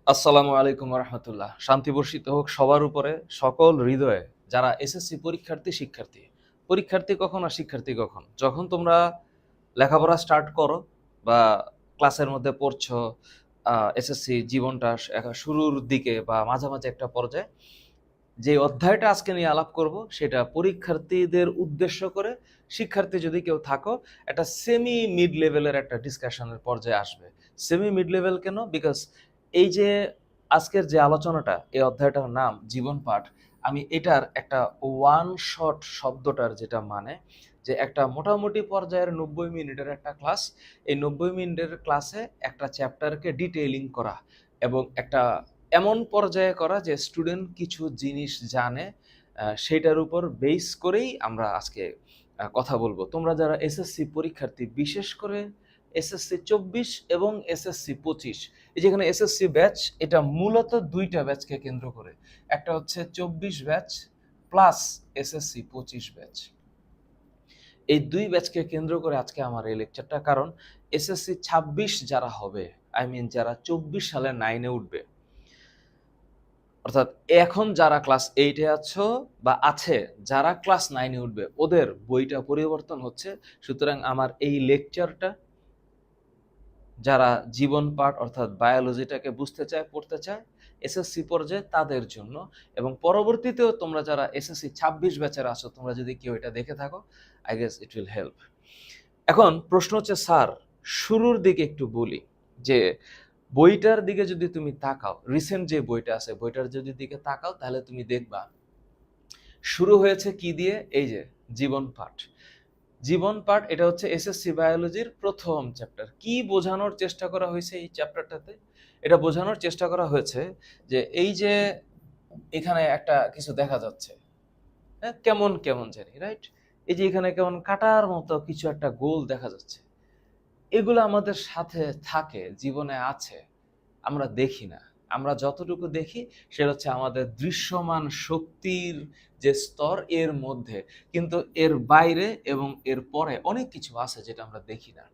আসসালামু আলাইকুম রহমতুল্লাহ। শান্তি বর্ষিত হোক সবার উপরে, সকল হৃদয়ে। যারা এসএসসি পরীক্ষার্থী কখন আর শিক্ষার্থী কখন? যখন তোমরা লেখাপড়া স্টার্ট করো বা ক্লাসের মধ্যে পড়ছো, এসএসসি জীবনটা শুরুর দিকে বা মাঝামাঝি একটা পর্যায়ে, যে অধ্যায়টা আজকে নিয়ে আলাপ করব সেটা পরীক্ষার্থীদের উদ্দেশ্য করে। শিক্ষার্থী যদি কেউ থাকো, একটা সেমি মিড লেভেলের একটা ডিসকাশনের পর্যায়ে আসবে। সেমি মিড লেভেল কেন? বিকজ এই যে আজকের যে আলোচনাটা, এই অধ্যায়টার নাম জীবন পাঠ। আমি এটার একটা ওয়ান শট শব্দটার যেটা মানে, যে একটা মোটামুটি পর্যায়ের 90 মিনিটের একটা ক্লাস, এই 90 মিনিটের ক্লাসে একটা চ্যাপ্টারকে ডিটেইলিং করা এবং একটা এমন পর্যায়ে করা যে স্টুডেন্ট কিছু জিনিস জানে, সেটার উপর বেস করেই আমরা আজকে কথা বলবো। তোমরা যারা এসএসসি পরীক্ষার্থী, বিশেষ করে এসএসসি 24 এবং এসএসসি 25, এই যেখানে এসএসসি ব্যাচ, এটা মূলত দুইটা ব্যাচকে কেন্দ্র করে। একটা হচ্ছে 24 ব্যাচ প্লাস এসএসসি 25 ব্যাচ। এই দুই ব্যাচকে কেন্দ্র করে আজকে আমার এই লেকচারটা। কারণ এসএসসি 26 যারা হবে, আই মিন যারা 24 সালে 9-এ উঠবে, অর্থাৎ এখন যারা ক্লাস 8-এ আছো বা আছে, যারা ক্লাস 9-এ উঠবে, ওদের বইটা পরিবর্তন হচ্ছে। সুতরাং আমার এই লেকচারটা যারা জীবন পাঠ অর্থাৎ বায়োলজিটাকে বুঝতে চায়, পড়তে চায় এসএসসি পর্যায়ে, তাদের জন্য। এবং পরবর্তীতেও তোমরা যারা এসএসসি 26 ব্যাচের আছো, তোমরা যদি কেউ এটা দেখে থাকো, I guess it will help. এখন প্রশ্ন হচ্ছে, স্যার শুরুর দিকে একটু বলি যে বইটার দিকে যদি তুমি তাকাও, রিসেন্ট যে বইটা আছে, বইটার যদি দিকে তাকাও, তাহলে তুমি দেখবা শুরু হয়েছে কি দিয়ে? এই যে জীবন পাঠ। জীবন পাঠ এটা হচ্ছে এসএসসি বায়োলজির প্রথম চ্যাপ্টার। কি বোঝানোর চেষ্টা করা হয়েছে এই চ্যাপ্টারটাতে? এটা বোঝানোর চেষ্টা করা হয়েছে যে এই যে এখানে একটা কিছু দেখা যাচ্ছে, হ্যাঁ, কেমন কেমন জানি, রাইট? এই যে এখানে কেমন কাটার মতো কিছু একটা গোল দেখা যাচ্ছে, এগুলো আমাদের সাথে থাকে, জীবনে আছে, আমরা দেখি না। আমরা যতটুকু দেখি সেটা হচ্ছে আমাদের দৃশ্যমান শক্তির যে স্তর, এর মধ্যে। কিন্তু এর বাইরে এবং এর পরে অনেক কিছু আছে যেটা আমরা দেখি না।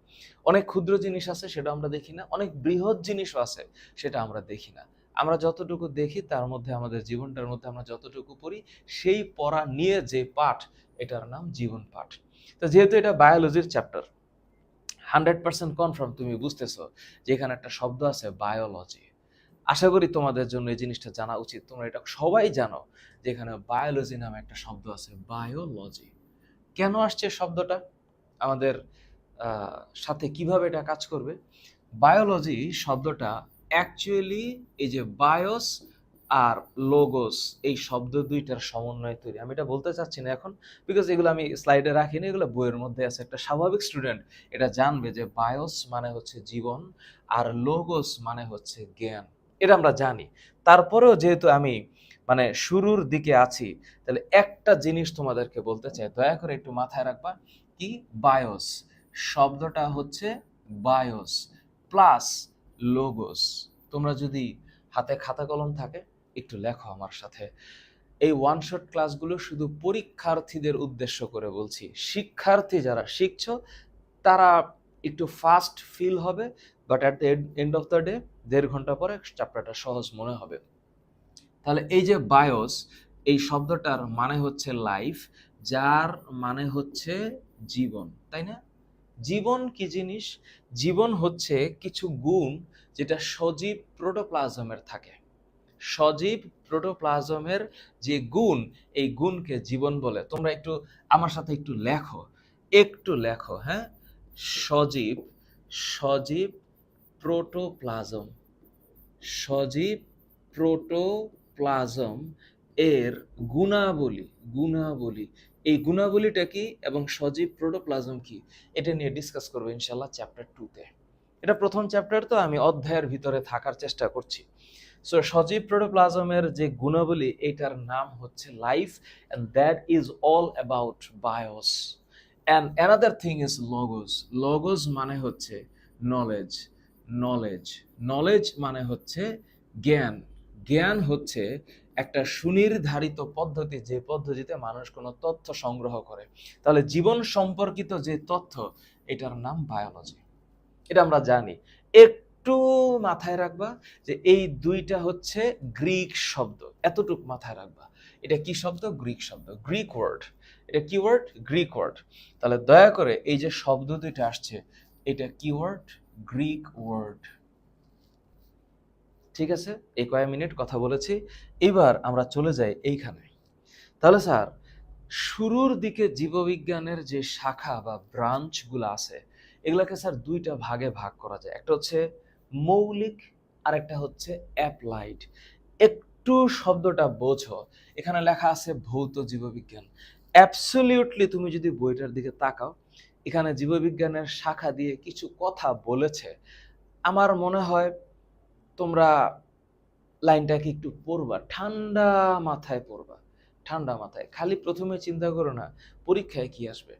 অনেক ক্ষুদ্র জিনিস আছে, সেটা আমরা দেখি না। অনেক বৃহৎ জিনিসও আছে, সেটা আমরা দেখি না। আমরা যতটুকু দেখি তার মধ্যে, আমাদের জীবনটার মধ্যে আমরা যতটুকু পড়ি, সেই পড়া নিয়ে যে পাঠ, এটার নাম জীবন পাঠ। তো যেহেতু এটা বায়োলজির চ্যাপ্টার, 100% কনফার্ম তুমি বুঝতেছো যে এখানে একটা শব্দ আছে বায়োলজি। আশা করি তোমাদের জন্য এই জিনিসটা জানা উচিত। তোমরা এটা সবাই জানো যে এখানে বায়োলজি নামে একটা শব্দ আছে, বায়োলজি। কেন আসছে শব্দটা আমাদের সাথে, কিভাবে এটা কাজ করবে? বায়োলজি শব্দটা অ্যাকচুয়ালি এই যে বায়োস আর লোগোস, এই শব্দ দুইটার সমন্বয়ে তৈরি। আমি এটা বলতে চাচ্ছি না এখন, বিকজ এগুলো আমি স্লাইডে রাখিনি, এগুলো বইয়ের মধ্যে আছে। একটা স্বাভাবিক স্টুডেন্ট এটা জানবে যে বায়োস মানে হচ্ছে জীবন আর লোগোস মানে হচ্ছে জ্ঞান। এটা আমরা জানি। তারপরেও যেহেতু আমি মানে শুরুর দিকে আছি, তাহলে একটা জিনিস তোমাদেরকে বলতে চাই, দয়া করে একটু মাথায় রাখবা। কি? বায়োস শব্দটা হচ্ছে বায়োস প্লাস লোগোস। তোমরা যদি হাতে খাতা কলম থাকে, একটু লেখো আমার সাথে। এই ওয়ান শট ক্লাসগুলো শুধু পরীক্ষার্থীদের উদ্দেশ্য করে বলছি। শিক্ষার্থী যারা শিখছো, তারা একটু ফাস্ট ফিল হবে, but at the end of the day 1.5 ঘন্টা পরে চ্যাপ্টারটা সহজ মনে হবে। তাহলে এই যে বায়োস, এই শব্দটার মানে হচ্ছে লাইফ, যার মানে হচ্ছে জীবন, তাই না? জীবন কি জিনিস? জীবন হচ্ছে কিছু গুণ যেটা সজীব প্রোটোপ্লাজমের থাকে। সজীব প্রোটোপ্লাজমের যে গুণ, এই গুণকে জীবন বলে। তোমরা একটু আমার সাথে একটু লেখো, একটু লেখো, হ্যাঁ। সজীব, সজীব প্রোটোপ্লাজম, সজীব প্রোটোপ্লাজম এর গুণাবলী, গুণাবলী। এই গুণাবলীটা কি এবং সজীব প্রোটোপ্লাজম কি, এটা নিয়ে ডিসকাস করবো ইনশাল্লাহ চ্যাপ্টার 2-তে। এটা প্রথম চ্যাপ্টার, তো আমি অধ্যায়ের ভিতরে থাকার চেষ্টা করছি। সো সজীব প্রোটোপ্লাজমের যে গুণাবলী, এটার নাম হচ্ছে life, and that is all about bios. And another thing is logos. Logos মানে হচ্ছে নলেজ, নলেজ, নলেজ মানে হচ্ছে জ্ঞান। জ্ঞান হচ্ছে একটা সুনির্ধারিত পদ্ধতি, যে পদ্ধতিতে মানুষ কোনো তথ্য সংগ্রহ করে। তাহলে জীবন সম্পর্কিত যে তথ্য, এটার নাম বায়োলজি। এটা আমরা জানি। একটু একটু মাথায় রাখবা যে এই দুইটা হচ্ছে গ্রিক শব্দ, এতটুক মাথায় রাখবা। এটা কি শব্দ? গ্রিক শব্দ, গ্রিক ওয়ার্ড। এটা কি ওয়ার্ড? Greek word. তাহলে দয়া করে এই যে শব্দ দুইটা আসছে, এটা কি ওয়ার্ড? Greek word. ঠিক আছে, এই কয়েক মিনিট কথা বলেছি, এবার আমরা চলে যাই এইখানে। তাহলে স্যার, শুরুর দিকে জীববিজ্ঞানের যে শাখা বা ব্রাঞ্চগুলো আছে, এগুলাকে স্যার দুইটা ভাগে ভাগ করা যায়। একটা হচ্ছে মৌলিক, আর একটা হচ্ছে অ্যাপ্লাইড। একটু শব্দটা বোঝো, এখানে লেখা আছে ভৌত জীববিজ্ঞান। অ্যাবসলিউটলি তুমি যদি বইটার দিকে তাকাও, এখানে জীববিজ্ঞানের শাখা দিয়ে কিছু কথা বলেছে। আমার মনে হয় তোমরা লাইনটাকে একটু পড়বা, ঠান্ডা মাথায় পড়বা, ঠান্ডা মাথায়। খালি প্রথমে চিন্তা করো না পরীক্ষায় কি আসবে,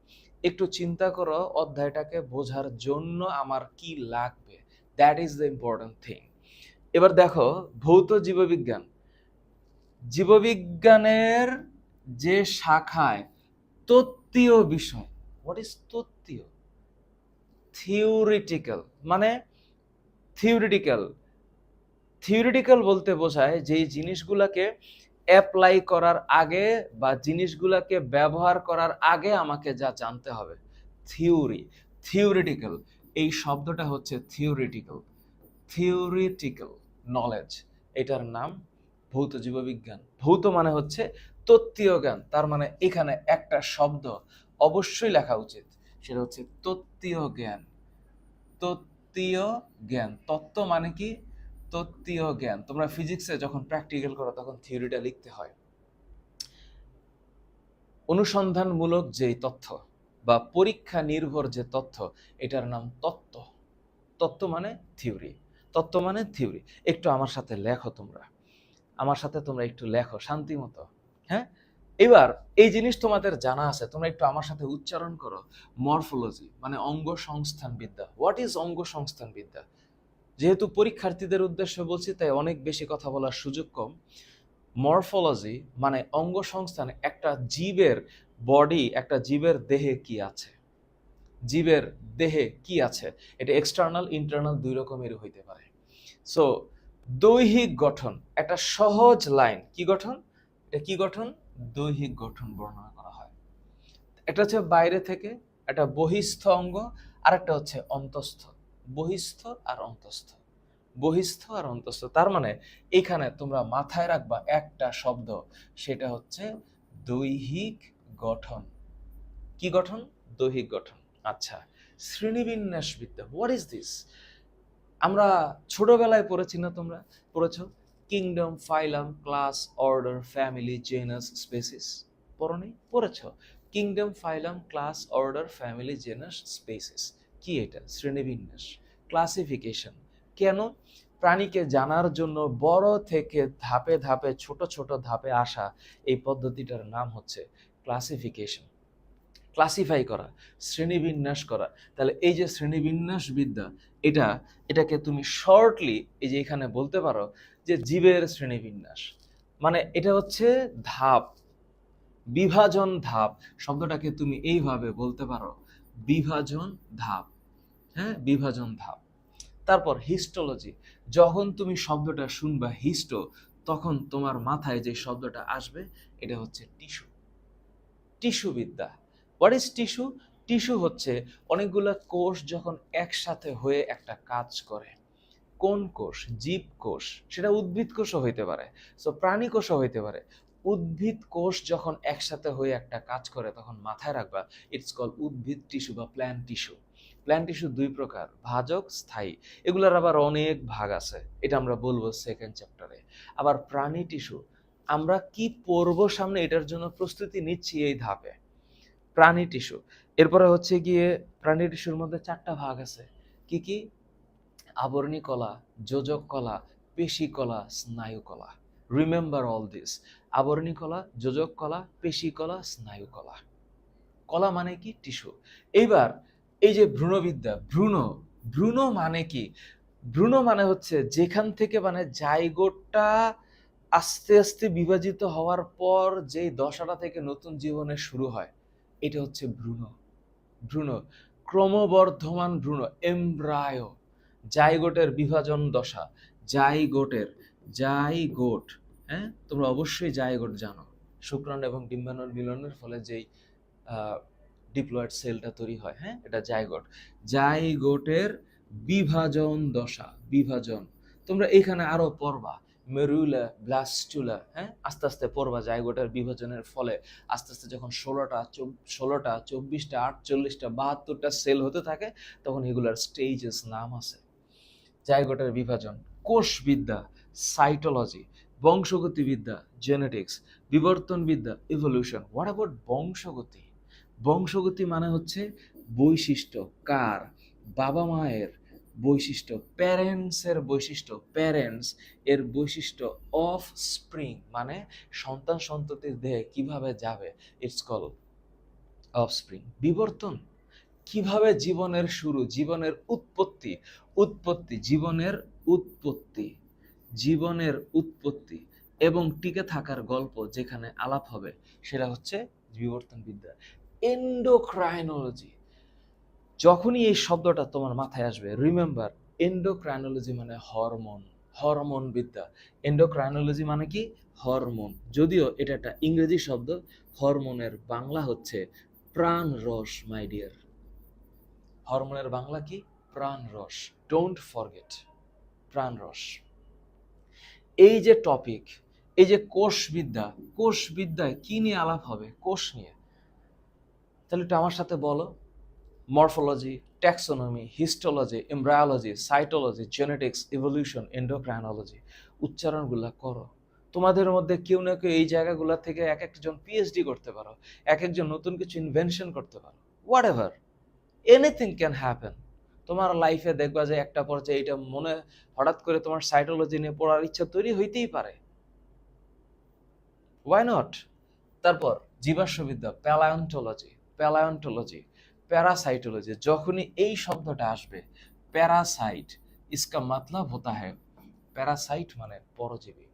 একটু চিন্তা করো অধ্যায়টাকে বোঝার জন্য আমার কি লাগবে। That is the important thing. এবার দেখো, ভৌত জীববিজ্ঞান, জীববিজ্ঞানের যে শাখায় তত্ত্বীয় বিষয়। হোয়াট ইজ তত্ত্বীয়? থিওরিটিক্যাল, মানে থিওরিটিক্যাল। থিওরিটিক্যাল বলতে বোঝায় যেই জিনিসগুলোকে অ্যাপ্লাই করার আগে বা জিনিসগুলোকে ব্যবহার করার আগে আমাকে যা জানতে হবে, থিওরি, থিওরিটিক্যাল। এই শব্দটা হচ্ছে থিওরিটিক্যাল, থিওরিটিক্যাল নলেজ, এটার নাম ভৌত জীববিজ্ঞান। ভৌত মানে হচ্ছে তত্ত্বীয় জ্ঞান, তার মানে এখানে একটা শব্দ অবশ্যই লেখা উচিত, সেটা হচ্ছে তত্ত্বীয় জ্ঞান। তত্ত্বীয় জ্ঞান, তত্ত্ব মানে কি? তত্ত্বীয় জ্ঞান। তোমরা ফিজিক্সে যখন প্র্যাকটিক্যাল করো তখন থিওরিটা লিখতে হয়। অনুসন্ধানমূলক যে তথ্য বা পরীক্ষা নির্ভর যে তথ্য, এটার নাম তত্ত্ব। তত্ত্ব মানে থিওরি, তত্ত্ব মানে থিওরি। একটু আমার সাথে লেখো, তোমরা আমার সাথে তোমরা একটু লেখো শান্তি মতো। হ্যাঁ, এবার এই জিনিস তোমাদের জানা আছে, তোমরা একটু আমার সাথে উচ্চারণ করো। মরফোলজি মানে অঙ্গ সংস্থান বিদ্যা। হোয়াট ইজ অঙ্গ সংস্থান বিদ্যা? যেহেতু পরীক্ষার্থীদের উদ্দেশ্যে বলছি, তাই অনেক বেশি কথা বলার সুযোগ কম। মরফোলজি মানে অঙ্গ সংস্থান, একটা জীবের বডি, একটা জীবের দেহে কি আছে, জীবের দেহে কি আছে, এটা এক্সটার্নাল ইন্টারনাল দুই রকমের হইতে পারে। সো দৈহিক গঠন, একটা সহজ লাইন, কি গঠন? এটা কি গঠন? দৈহিক গঠন বর্ণনা করা হয়। একটা হচ্ছে বাইরে থেকে, একটা বহিস্থ অঙ্গ, আর একটা হচ্ছে অন্তস্থ। বহিস্থ আর অন্তস্থ, বহিস্থ আর অন্তস্থ। তার মানে এখানে তোমরা মাথায় রাখবা একটা শব্দ, সেটা হচ্ছে দৈহিক গঠন। কি গঠন? দৈহিক গঠন। আচ্ছা, শ্রেণীবিন্যাস বিদ্যা, হোয়াট ইজ দিস? আমরা ছোটবেলায় পড়েছি না, তোমরা পড়েছো? Kingdom, phylum, class, order, family, genus, species. পড়নি? পড়েছো। Kingdom, phylum, class, order, family, genus, species. কি এটা? শ্রেণীবিন্যাস, ক্লাসিফিকেশন। কেন? প্রাণীকে জানার জন্য বড় থেকে ধাপে ধাপে ছোট ছোট ধাপে আসা এই পদ্ধতিটার নাম হচ্ছে ক্লাসিফিকেশন। ক্লাসিফাই করা, শ্রেণীবিন্যাস করা। তাহলে এই যে শ্রেণীবিন্যাস বিদ্যা, এটাকে তুমি শর্টলি এই যে এখানে বলতে পারো যে জীবের শ্রেণীবিন্যাস। মানে এটা হচ্ছে ধাপ, বিভাজন ধাপ। শব্দটাকে তুমি এইভাবে বলতে পারো, বিভাজন ধাপ। হ্যাঁ, বিভাজন ধাপ। তারপর হিস্টোলজি, যখন তুমি শব্দটা শুনবা হিস্টো, তখন তোমার মাথায় যে শব্দটা আসবে এটা হচ্ছে টিস্যু, টিস্যু বিদ্যা। What is tissue? টিস্যু হচ্ছে অনেকগুলো কোষ যখন একসাথে হয়ে একটা কাজ করে। কোন কোষ? জীব কোষ, সেটা উদ্ভিদ কোষও হইতে পারে, সো প্রাণী কোষও হইতে পারে। উদ্ভিদ কোষ যখন একসাথে হয়ে একটা কাজ করে, তখন মাথায় রাখবা ইটস কল উদ্ভিদ টিস্যু বা প্ল্যান্ট টিস্যু। প্ল্যান্ট টিস্যু দুই প্রকার, ভাজক, স্থায়ী। এগুলোর আবার অনেক ভাগ আছে, এটা আমরা বলবো সেকেন্ড চ্যাপ্টারে। আবার প্রাণী টিস্যু, আমরা কি পড়বো সামনে, এটার জন্য প্রস্তুতি নিচ্ছি এই ধাপে। প্রাণী টিস্যু, এরপরে হচ্ছে গিয়ে প্রাণী টিস্যুর মধ্যে চারটা ভাগ আছে। কি কি? আবরণী কলা, যোজক কলা, পেশি কলা, স্নায়ু কলা। Remember all this. আবরণী কলা, যোজক কলা, পেশি কলা, স্নায়ু কলা। কলা মানে কি? টিস্যু। এইবার এই যে ভ্রূণবিদ্যা, ভ্রূণ, ভ্রূণ মানে কি? ভ্রূণ মানে হচ্ছে যেখান থেকে মানে জাইগোটটা আস্তে আস্তে বিভাজিত হওয়ার পর যেই দশাটা থেকে নতুন জীবনের শুরু হয়, এটা হচ্ছে ভ্রূণ। ভ্রূণ, ক্রমবর্ধমান ভ্রূণ, এমব্রায়ো। জাইগোটের বিভাজন দশা, জাইগোট, হ্যাঁ, তোমরা অবশ্যই জাইগোট জানো, শুক্রাণু এবং ডিম্বাণুর মিলনের ফলে যেই ডিপ্লয়েড সেলটা তৈরি হয়, হ্যাঁ, এটা জাইগোটের বিভাজন দশা, বিভাজন। তোমরা এখানে আরো পড়বা মেরুলা, ব্লাস্টুলা, হ্যাঁ, আস্তে আস্তে পড়বা জাইগোটের বিভাজনের ফলে আস্তে আস্তে যখন 16টা 24টা 48টা 72টা সেল হতে থাকে, তখন এগুলার স্টেজেস নাম আছে। জাইগোটের বিভাজন, কোষবিদ্যা, সাইটোলজি, বংশগতিবিদ্যা, জেনেটিক্স, বিবর্তনবিদ্যা, ইভলিউশন। হোয়াট অ্যাবাউট বংশগতি? বংশগতি মানে হচ্ছে বৈশিষ্ট্য, কার? বাবা মায়ের বৈশিষ্ট্য, প্যারেন্টসের বৈশিষ্ট্য, প্যারেন্টস এর বৈশিষ্ট্য, অফ স্প্রিং মানে সন্তান সন্ততির দেহে কিভাবে যাবে, ইটস কল অফ স্প্রিং। বিবর্তন, কিভাবে জীবনের শুরু, জীবনের উৎপত্তি, জীবনের উৎপত্তি এবং টিকে থাকার গল্প যেখানে আলাপ হবে, সেটা হচ্ছে বিবর্তন বিদ্যা। এন্ডোক্রাইনোলজি, যখনই এই শব্দটা তোমার মাথায় আসবে, রিমেম্বার এন্ডোক্রাইনোলজি মানে হরমোন বিদ্যা। এন্ডোক্রাইনোলজি মানে কি? হরমোন। যদিও এটা একটা ইংরেজি শব্দ, হরমোনের বাংলা হচ্ছে প্রাণরস, মাই ডিয়ার। হরমোনের বাংলা কি? প্রাণরস। ডোন্ট ফরগেট, প্রাণরস। এই যে টপিক, এই যে কোষবিদ্যায় কি নিয়ে আলাপ হবে? কোষ নিয়ে। তাহলে একটু আমার সাথে বলো, morphology, taxonomy, histology, embryology, cytology, genetics, evolution, endocrinology. উচ্চারণগুলা করো। তোমাদের মধ্যে কেউ না কেউ এই জায়গাগুলো থেকে এক একজন পিএইচডি করতে পারো, এক একজন নতুন কিছু ইনভেনশন করতে পারো। What ever, anything can happen. তোমার লাইফে দেখবা যে একটা পর্যায়ে এটা মনে হঠাৎ করে তোমার সাইটোলজি নিয়ে পড়ার ইচ্ছা তৈরি হইতেই পারে। Why not? তারপর জীবাশ্মবিদ্যা, প্যালায়ন্টোলজি, প্যারাসাইটোলজি। যখনই এই শব্দটা আসবে, প্যারাসাইট, ইসকা মতলব হতা হ্যায়, প্যারাসাইট মানে পরজীবী,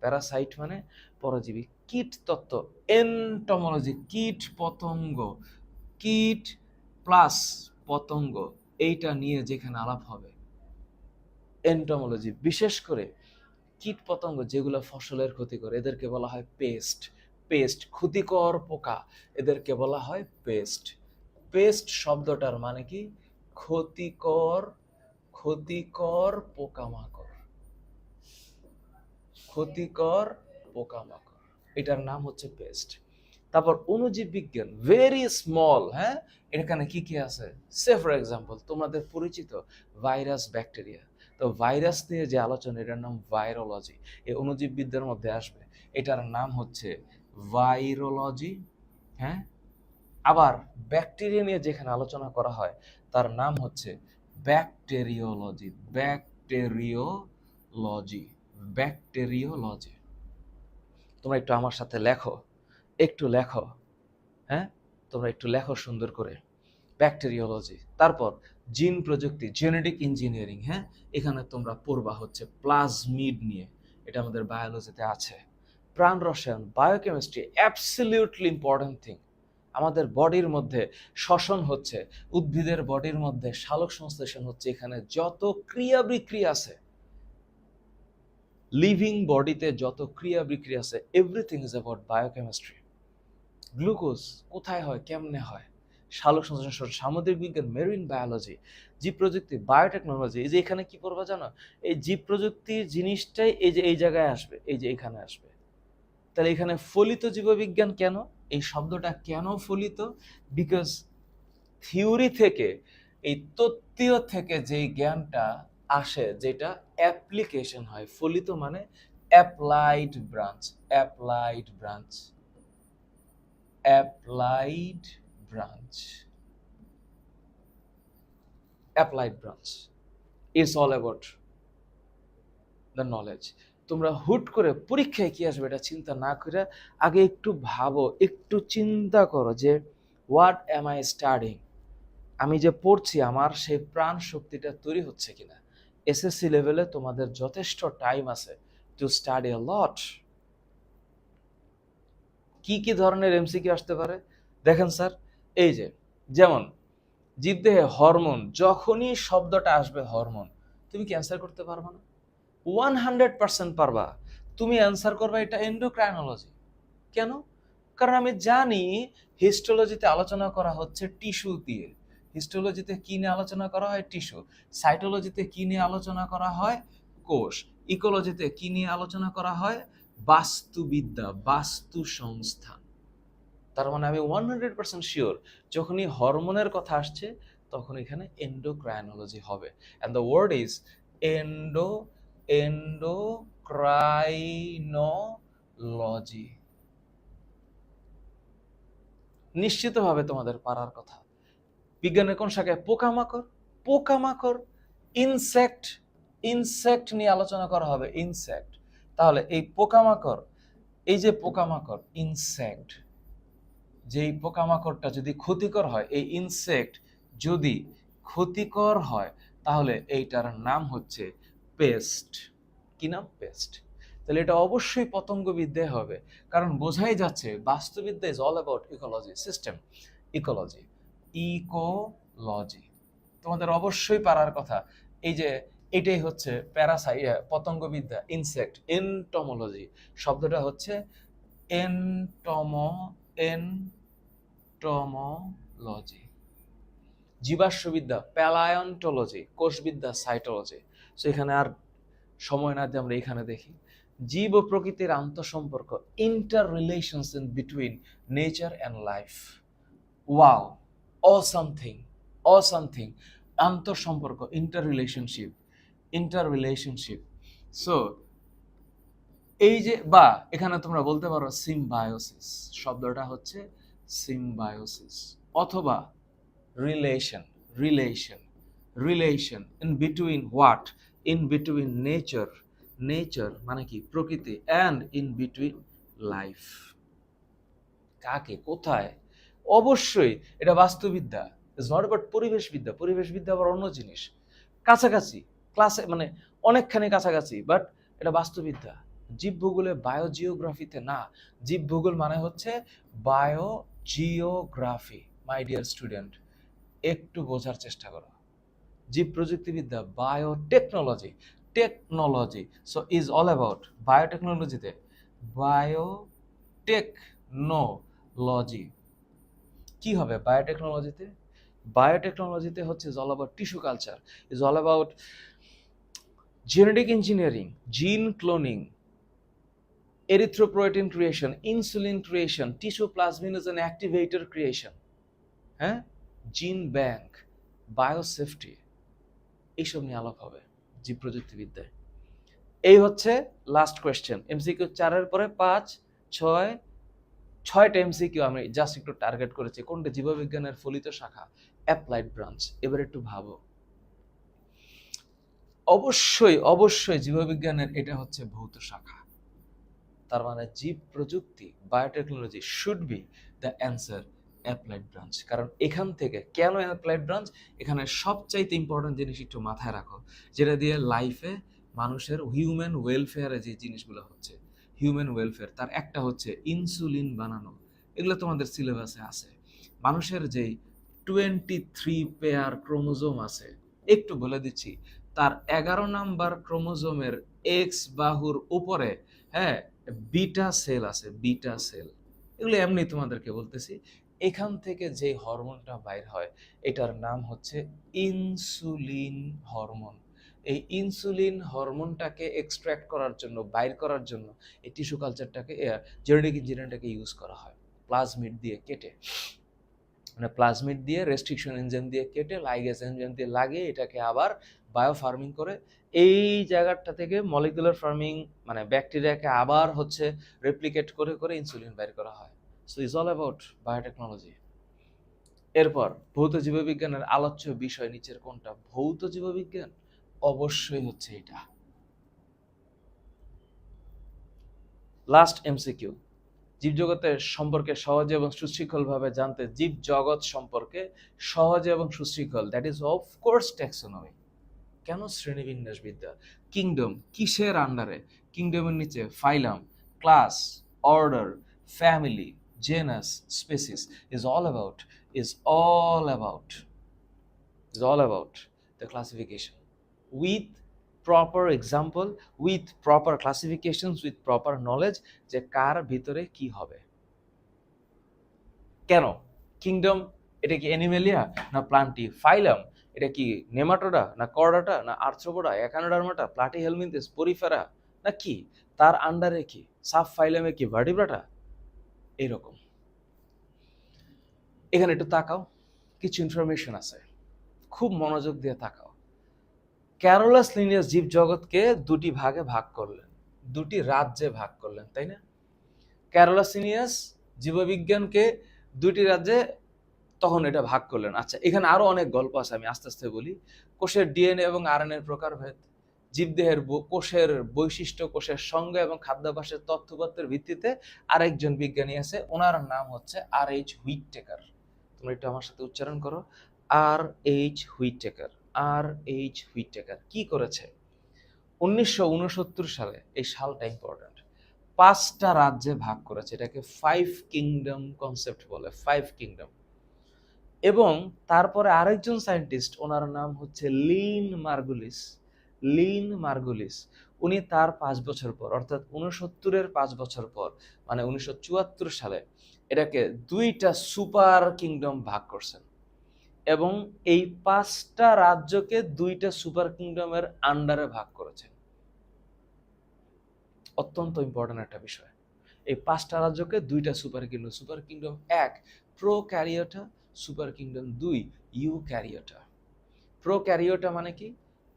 প্যারাসাইট মানে পরজীবী। কীট তত্ত্ব, এন্টোমোলজি, কীট পতঙ্গ, কীট প্লাস পতঙ্গ, এইটা নিয়ে যেখানে আলাপ হবে, এন্টোমোলজি। বিশেষ করে কীট পতঙ্গ যেগুলো ফসলের ক্ষতি করে, এদেরকে বলা হয় পেস্ট, ক্ষতিকর পোকা, এদেরকে বলা হয় পেস্ট। পেস্ট শব্দটার মানে কি? ক্ষতিকর পোকামাকড়, ক্ষতিকর পোকামাকড়, এটার নাম হচ্ছে পেস্ট। তারপর অণুজীব বিজ্ঞান, ভেরি স্মল, হ্যাঁ, এখানে কি কি আছে? সে ফর এক্সাম্পল তোমাদের পরিচিত ভাইরাস, ব্যাকটেরিয়া। তো ভাইরাস নিয়ে যে আলোচনা, এটার নাম ভাইরোলজি, এই অণুজীব বিদ্যার মধ্যে আসবে, এটার নাম হচ্ছে ভাইরোলজি, হ্যাঁ। আবার ব্যাকটেরিয়া নিয়ে যেখানে আলোচনা করা হয়, তার নাম হচ্ছে ব্যাকটেরিওলজি, ব্যাকটেরিওলজি। তোমরা একটু আমার সাথে লেখো, হ্যাঁ, তোমরা একটু লেখো সুন্দর করে, ব্যাকটেরিওলজি। তারপর জিন প্রযুক্তি, জেনেটিক ইঞ্জিনিয়ারিং, হ্যাঁ, এখানে তোমরা পড়বা হচ্ছে প্লাজমিড নিয়ে, এটা আমাদের বায়োলজিতে আছে। প্রাণ রসায়ন, বায়োকেমিস্ট্রি, অ্যাবসলিউটলি ইম্পর্টেন্ট থিং। আমাদের বডির মধ্যে শ্বসন হচ্ছে, উদ্ভিদের বডির মধ্যে সালোক সংশ্লেষণ হচ্ছে, এখানে যত ক্রিয়া বিক্রিয়া আছে, লিভিং বডিতে যত ক্রিয়া বিক্রিয়া আছে, everything is about biochemistry. Glucose কোথায় হয়, কেমনে হয়, সালোক সংশ্লেষণ, সামুদ্রিক বিজ্ঞান, মেরিন বায়োলজি, জীব প্রযুক্তি, বায়োটেকনোলজি। এই যে এখানে কি পড়বা জানো? এই জীব প্রযুক্তির জিনিসটাই এই যে এই জায়গায় আসবে, এই যে এখানে আসবে। তাহলে এখানে ফলিত জীববিজ্ঞান কেন? এই শব্দটা কেন ফলিত? বিকজ থিওরি থেকে, এই তত্ত্বীয় থেকে যেই জ্ঞানটা আসে, যেটা অ্যাপ্লিকেশন হয়, ফলিত মানে applied branch, applied branch, applied branch, applied branch is all about the knowledge. তোমরা হুট করে পরীক্ষায় কি আসবে এটা চিন্তা না করে আগে একটু ভাবো, একটু চিন্তা করো যে হোয়াট এম আই স্টাডিং, আমি যে পড়ছি আমার সেই প্রাণ শক্তিটা তৈরি হচ্ছে কিনা। এসএসসি লেভেলে তোমাদের যথেষ্ট টাইম আছে টু স্টাডি আ লট। কি কি ধরনের এমসিকিউ আসতে পারে দেখেন স্যার, যেমন জীবদেহে হরমোন, যখনই শব্দটা আসবে হরমোন, তুমি কি অ্যান্সার করতে পারবা না? 100% পারবা। তুমি অ্যান্সার করবা এটা এন্ডোক্রাইনোলজি। কেন? কারণ আমি জানি হিস্টোলজিতে আলোচনা করা হচ্ছে টিস্যু দিয়ে। হিস্টোলজিতে কি নিয়ে আলোচনা করা হয়? টিস্যু। সাইটোলজিতে কি নিয়ে আলোচনা করা হয়? কোষ। ইকোলজিতে কি নিয়ে আলোচনা করা হয়? বাস্তুবিদ্যা, বাস্তু সংস্থান। তার মানে আমি 100% শিওর যখনই হরমোনের কথা আসছে তখন এখানে এন্ডোক্রাইনোলজি হবে। And the word is endocrinology. নিশ্চিতভাবে তোমাদের পারার কথা। বিজ্ঞানের কোন শাখায়? পোকামাকড়। পোকামাকড়, ইনসেক্ট, ইনসেক্ট নিয়ে আলোচনা করা হবে। ইনসেক্ট। তাহলে এই পোকামাকড়, এই যে পোকামাকড় ইনসেক্ট, যেই পোকামাকড়টা যদি ক্ষতিকর হয়, এই ইনসেক্ট যদি ক্ষতিকর হয় তাহলে এইটার নাম হচ্ছে পেস্ট। কি নাম? পেস্ট। তাহলে এটা অবশ্যই পতঙ্গবিদ্যায় হবে, কারণ বোঝাই যাচ্ছে বাস্তুবিদ্যা is all about ecology, system, ecology, ecology. তোমাদের অবশ্যই পারার কথা। এই যে এটাই হচ্ছে পতঙ্গবিদ্যা, ইনসেক্ট, এন্টমোলজি শব্দটা হচ্ছে এন্টমোলজি। জীবাশ্মবিদ্যা প্যালায়ন্টোলজি, কোষবিদ্যা সাইটোলজি। সো এখানে আর সময় না দিয়ে আমরা এখানে দেখি জীব ও প্রকৃতির আন্তঃসম্পর্ক, inter relations in between nature and life. Wow, awesome thing. আন্তঃসম্পর্ক, ইন্টার রিলেশনশিপ। সো এই যে, বা এখানে তোমরা বলতে পারো সিম্বায়োসিস, শব্দটা হচ্ছে সিম্বায়োসিস, অথবা relation, relation in between what? In between nature মানে কি? প্রকৃতি, অ্যান্ড ইন বিটুইন লাইফ। কাকে, কোথায়? অবশ্যই এটা বাস্তুবিদ্যা। ইটস নট অ্যাবাউট পরিবেশবিদ্যা। পরিবেশবিদ্যা আবার অন্য জিনিস, কাছাকাছি, ক্লাসে মানে অনেকখানি কাছাকাছি, বাট এটা বাস্তুবিদ্যা। জীবভূগোলে, বায়োজিওগ্রাফিতে না। জীবভূগোল মানে হচ্ছে বায়োজিওগ্রাফি। মাই ডিয়ার স্টুডেন্ট, একটু বোঝার চেষ্টা করো। জীব প্রযুক্তিবিদ্যা, technology. So is all about বায়োটেকনোলজিতে, বায়োটেকনোলজি কি হবে বায়োটেকনোলজিতে? বায়োটেকনোলজিতে হচ্ছে is all about tissue culture, is all about genetic engineering, gene cloning, erythropoietin creation, insulin creation, tissue plasminogen activator creation, হ্যাঁ, জিন ব্যাংক, বায়োসেফটি, এইসব নিয়ে আলাপ হবে জীব প্রযুক্তিবিদ্যায়। এই হচ্ছে লাস্ট কোয়েশ্চেন। এমসিকিউ 4-এর পরে 5, 6, 6টা এমসিকিউ আমি জাস্ট একটু টার্গেট করেছি। কোনটা? জীববিজ্ঞানের ফলিত শাখা, অ্যাপ্লাইড ব্রাঞ্চ। এবার একটু ভাবো। অবশ্যই জীববিজ্ঞানের এটা হচ্ছে ভৌত শাখা। তার মানে জীব প্রযুক্তি, biotechnology should be the answer, applied branch. কারণ এখান থেকে, কেন অ্যাপ্লাইড ব্রাঞ্চ? এখানে সবচাইতে ইম্পর্টেন্ট জিনিস একটু মাথায় রাখো, যেটা দিয়ে লাইফে মানুষের হিউম্যান ওয়েলফেয়ারে যে জিনিসগুলো হচ্ছে, হিউম্যান ওয়েলফেয়ার, তার একটা হচ্ছে ইনসুলিন বানানো। এগুলো তোমাদের সিলেবাসে আছে। মানুষের যেই 23 পেয়ার ক্রোমোজোম আছে, একটু বলে দিচ্ছি, তার 11 নাম্বার ক্রোমোজোমের এক্স বাহুর উপরে, হ্যাঁ, বিটা সেল আছে, বিটা সেল। এগুলো এমনি তোমাদেরকে বলতেছি। এখান থেকে যে হরমোনটা বাইর হয় এটার নাম হচ্ছে ইনসুলিন হরমোন। এই ইনসুলিন হরমোনটাকে এক্সট্র্যাক্ট করার জন্য, বাইর করার জন্য এই টিস্যু কালচারটাকে, জেনেটিক ইঞ্জিনিয়ারিংটাকে ইউজ করা হয় প্লাজমিড দিয়ে কেটে, মানে প্লাজমিড দিয়ে, রেস্ট্রিকশন এনজাইম দিয়ে কেটে, লাইগেজ এনজাইম দিয়ে লাগিয়ে এটাকে আবার বায়ো ফার্মিং করে এই জায়গাটা থেকে মলিকুলার ফার্মিং, মানে ব্যাকটেরিয়াকে আবার হচ্ছে রেপ্লিকেট করে করে ইনসুলিন বের করা হয়। So is all about biotechnology. এরপর ভৌত জীববিজ্ঞানের আলোচ্য বিষয় নিচের কোনটা? ভৌত জীববিজ্ঞান অবশ্যই হচ্ছে এটা। Last MCQ. জীবজগতের সম্পর্কে সহজে এবং সুশৃঙ্খলভাবে জানতে, জীব জগৎ সম্পর্কে সহজে এবং সুশৃঙ্খল, that is of course taxonomy. কেন? শ্রেণীবিন্যাস বিদ্যা। কিংডম কিসের আন্ডারে? কিংডমের নিচে phylum, class, order, family, genus, species. Is all about the classification with proper example, with proper classifications, with proper knowledge, যে কার ভিতরে কি হবে। কেন কিংডম, এটা কি অ্যানিমেলিয়া না প্লান্টি? ফাইলাম, এটা কি নেমাটোডা না কর্ডাটা না আর্থ্রোপোডা, একানোডার্মাটা, প্লাটিহেলমিনথেস, পরিফেরা, না কি তার আন্ডারে কি সাব ফাইলামে কি ভার্টিব্রাটা? এইরকম। এখানে একটু তাকাও, কিছু ইনফরমেশন আছে, খুব মনোযোগ দিয়ে তাকাও। ক্যারোলাস লিনিয়াস জীব জগৎকে দুটি ভাগে ভাগ করলেন, দুটি রাজ্যে ভাগ করলেন, তাই না? ক্যারোলাস লিনিয়াস জীববিজ্ঞানকে দুটি রাজ্যে তখন এটা ভাগ করলেন। আচ্ছা, এখানে আরো অনেক গল্প আছে, আমি আস্তে আস্তে বলি। কোষের ডিএনএ এবং আরএনএর প্রকারভেদ, জীবদেহের কোষের বৈশিষ্ট্য, কোষের সঙ্গ এবং খাদ্যাভ্যাসের তথ্যপত্রের ভিত্তিতে আরেকজন বিজ্ঞানী আছে, ওনার নাম হচ্ছে আর.এইচ. হুইটেকার। তোমরা একটু আমার সাথে উচ্চারণ করো, আর.এইচ. হুইটেকার। আর.এইচ. হুইটেকার কি করেছে? 1969 সালে, এই সালটা ইম্পর্টেন্ট, 5টা রাজ্যে ভাগ করেছে। এটাকে 5 কিংডম কনসেপ্ট বলে, 5 কিংডম। এবং তারপরে আরেকজন সায়েন্টিস্ট, ওনার নাম হচ্ছে লিন মার্গুলিস। লিন মার্গুলিস, উনি তার 5 বছর পর, অর্থাৎ 69-এর 5 বছর পর, মানে 1974 সালে এটাকে 2টা সুপার কিংডম ভাগ করছেন। এবং এই 5টা রাজ্যকে 2টা সুপার কিংডমের আন্ডারে ভাগ করেছেন। অত্যন্ত ইম্পর্টেন্ট একটা বিষয়। এই 5টা রাজ্যকে 2টা super kingdom, super kingdom 1 Prokaryota, super kingdom 2 Eukaryota. Prokaryota মানে কি?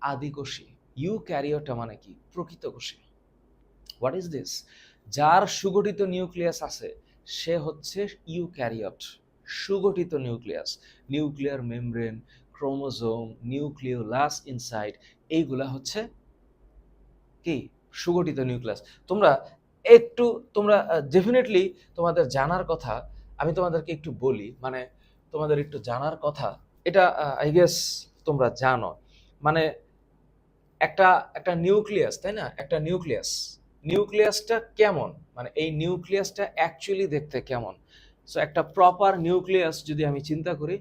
আদিকোষী। ইউক্যারিওটা মানে কি? প্রকৃতকোষী। What is this? যার সুগঠিত নিউক্লিয়াস আছে সে হচ্ছে ইউক্যারিওট। সুগঠিত nucleus, nuclear membrane, chromosome, nucleolus inside, এইগুলা হচ্ছে কি? সুগঠিত নিউক্লিয়াস। তোমরা একটু, তোমরা ডেফিনেটলি তোমাদের জানার কথা, আমি তোমাদেরকে একটু বলি, মানে তোমাদের একটু জানার কথা, এটা আই গেস তোমরা জানো। মানে একটা একটা নিউক্লিয়াস, তাই না? একটা নিউক্লিয়াস, নিউক্লিয়াসটা কেমন, মানে এই নিউক্লিয়াসটা অ্যাকচুয়ালি দেখতে কেমন? সো একটা প্রপার নিউক্লিয়াস যদি আমি চিন্তা করি,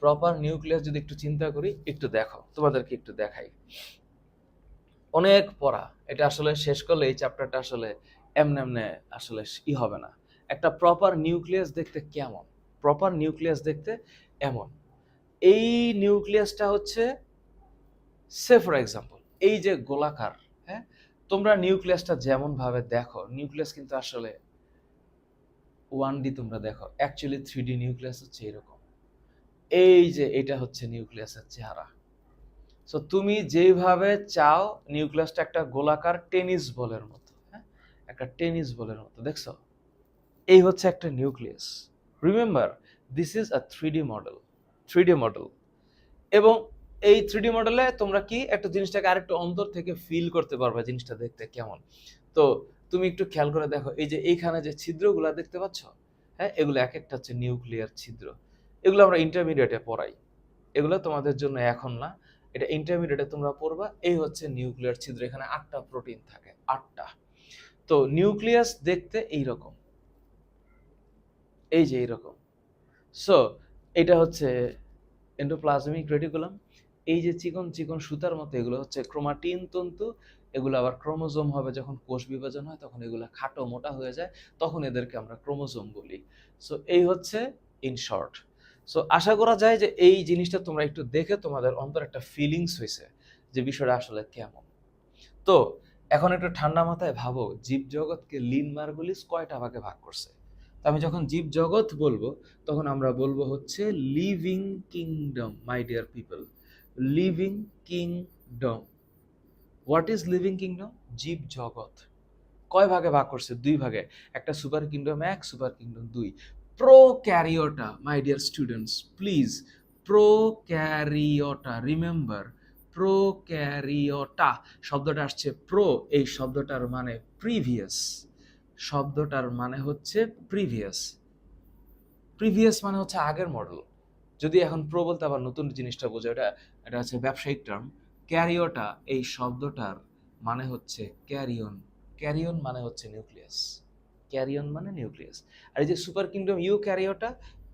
প্রপার নিউক্লিয়াস যদি একটু চিন্তা করি, একটু দেখো, তোমাদেরকে একটু দেখাই। অনেক পড়া, এটা আসলে শেষ করলে এই চ্যাপ্টারটা আসলে এমনে এমনে আসলে হবে না। একটা প্রপার নিউক্লিয়াস দেখতে কেমন? প্রপার নিউক্লিয়াস দেখতে এমন। এই নিউক্লিয়াসটা হচ্ছে, সে ফর এক্সাম্পল, এই যে গোলাকার, হ্যাঁ, তোমরা নিউক্লিয়াসটা যেমন ভাবে দেখো, নিউক্লিয়াস কিন্তু আসলে 1D তোমরা দেখো, অ্যাকচুয়ালি 3D নিউক্লিয়াস হচ্ছে এরকম। এই যে এটা হচ্ছে নিউক্লিয়াসের চেহারা। সো তুমি যেভাবে চাও, নিউক্লিয়াসটা একটা গোলাকার টেনিস বলের মতো, হ্যাঁ, একটা টেনিস বলের মতো, দেখছো? এই হচ্ছে একটা nucleus. Remember, this is a 3D model, 3D model. এবং এই 3D মডেলে তোমরা কি একটা জিনিসটাকে আরেকটু অন্তর থেকে ফিল করতে পারবে, জিনিসটা দেখতে কেমন। তো তুমি একটু খেয়াল করে দেখো, এই যে এইখানে যে ছিদ্রগুলা দেখতে পাচ্ছ, হ্যাঁ, এগুলো এক একটা হচ্ছে নিউক্লিয়ার ছিদ্র। এগুলো আমরা ইন্টারমিডিয়েটে পড়াই, এগুলো তোমাদের জন্য এখন না, এটা ইন্টারমিডিয়েটে তোমরা পড়বা। এই হচ্ছে নিউক্লিয়ার ছিদ্র, এখানে 8টা প্রোটিন থাকে, 8টা। তো নিউক্লিয়াস দেখতে এইরকম, এই যে এইরকম। সো এটা হচ্ছে এন্ডোপ্লাজমিক রেটিকুলাম। এই যে চিকন চিকন সুতার মতো, এগুলো হচ্ছে ক্রোমাটিন তন্তু। এগুলো আবার ক্রোমোজোম হবে, যখন কোষ বিভাজন হয় তখন এগুলো খাটো মোটা হয়ে যায়, তখন এদেরকে আমরা ক্রোমোজোম বলি। সো এই হচ্ছে ইন শর্ট। সো আশা করা যায় যে এই জিনিসটা তোমরা একটু দেখে তোমাদের অন্তর একটা ফিলিংস হয়েছে যে বিষয়টা আসলে কেমন। তো এখন একটু ঠান্ডা মাথায় ভাবো, জীবজগৎকে লিন মার্গুলিস কয়টা ভাগে ভাগ করছে? তো আমি যখন জীবজগৎ বলবো, তখন আমরা বলবো হচ্ছে living kingdom, my dear people, living kingdom. What is living kingdom? জীবজগৎ কয় ভাগে ভাগ করছে? 2 ভাগে, একটা super kingdom 1, super kingdom 2। Prokaryota, my dear students, please, Prokaryota, remember, Prokaryota শব্দটা আসছে প্রো, এই শব্দটার মানে প্রিভিয়াস, শব্দটার মানে হচ্ছে প্রিভিয়াস। প্রিভিয়াস মানে হচ্ছে আগের মডেল। যদি এখন প্রো বলতে আবার নতুন জিনিসটা বোঝায়, এটা এটা হচ্ছে ব্যবসায়িক টার্ম। ক্যারিওটা, এই শব্দটার মানে হচ্ছে ক্যারিয়ন, ক্যারিয়ন মানে হচ্ছে নিউক্লিয়াস, ক্যারিয়ন মানে নিউক্লিয়াস। আর এই যে সুপার কিংডম ইউ ক্যারিওটা,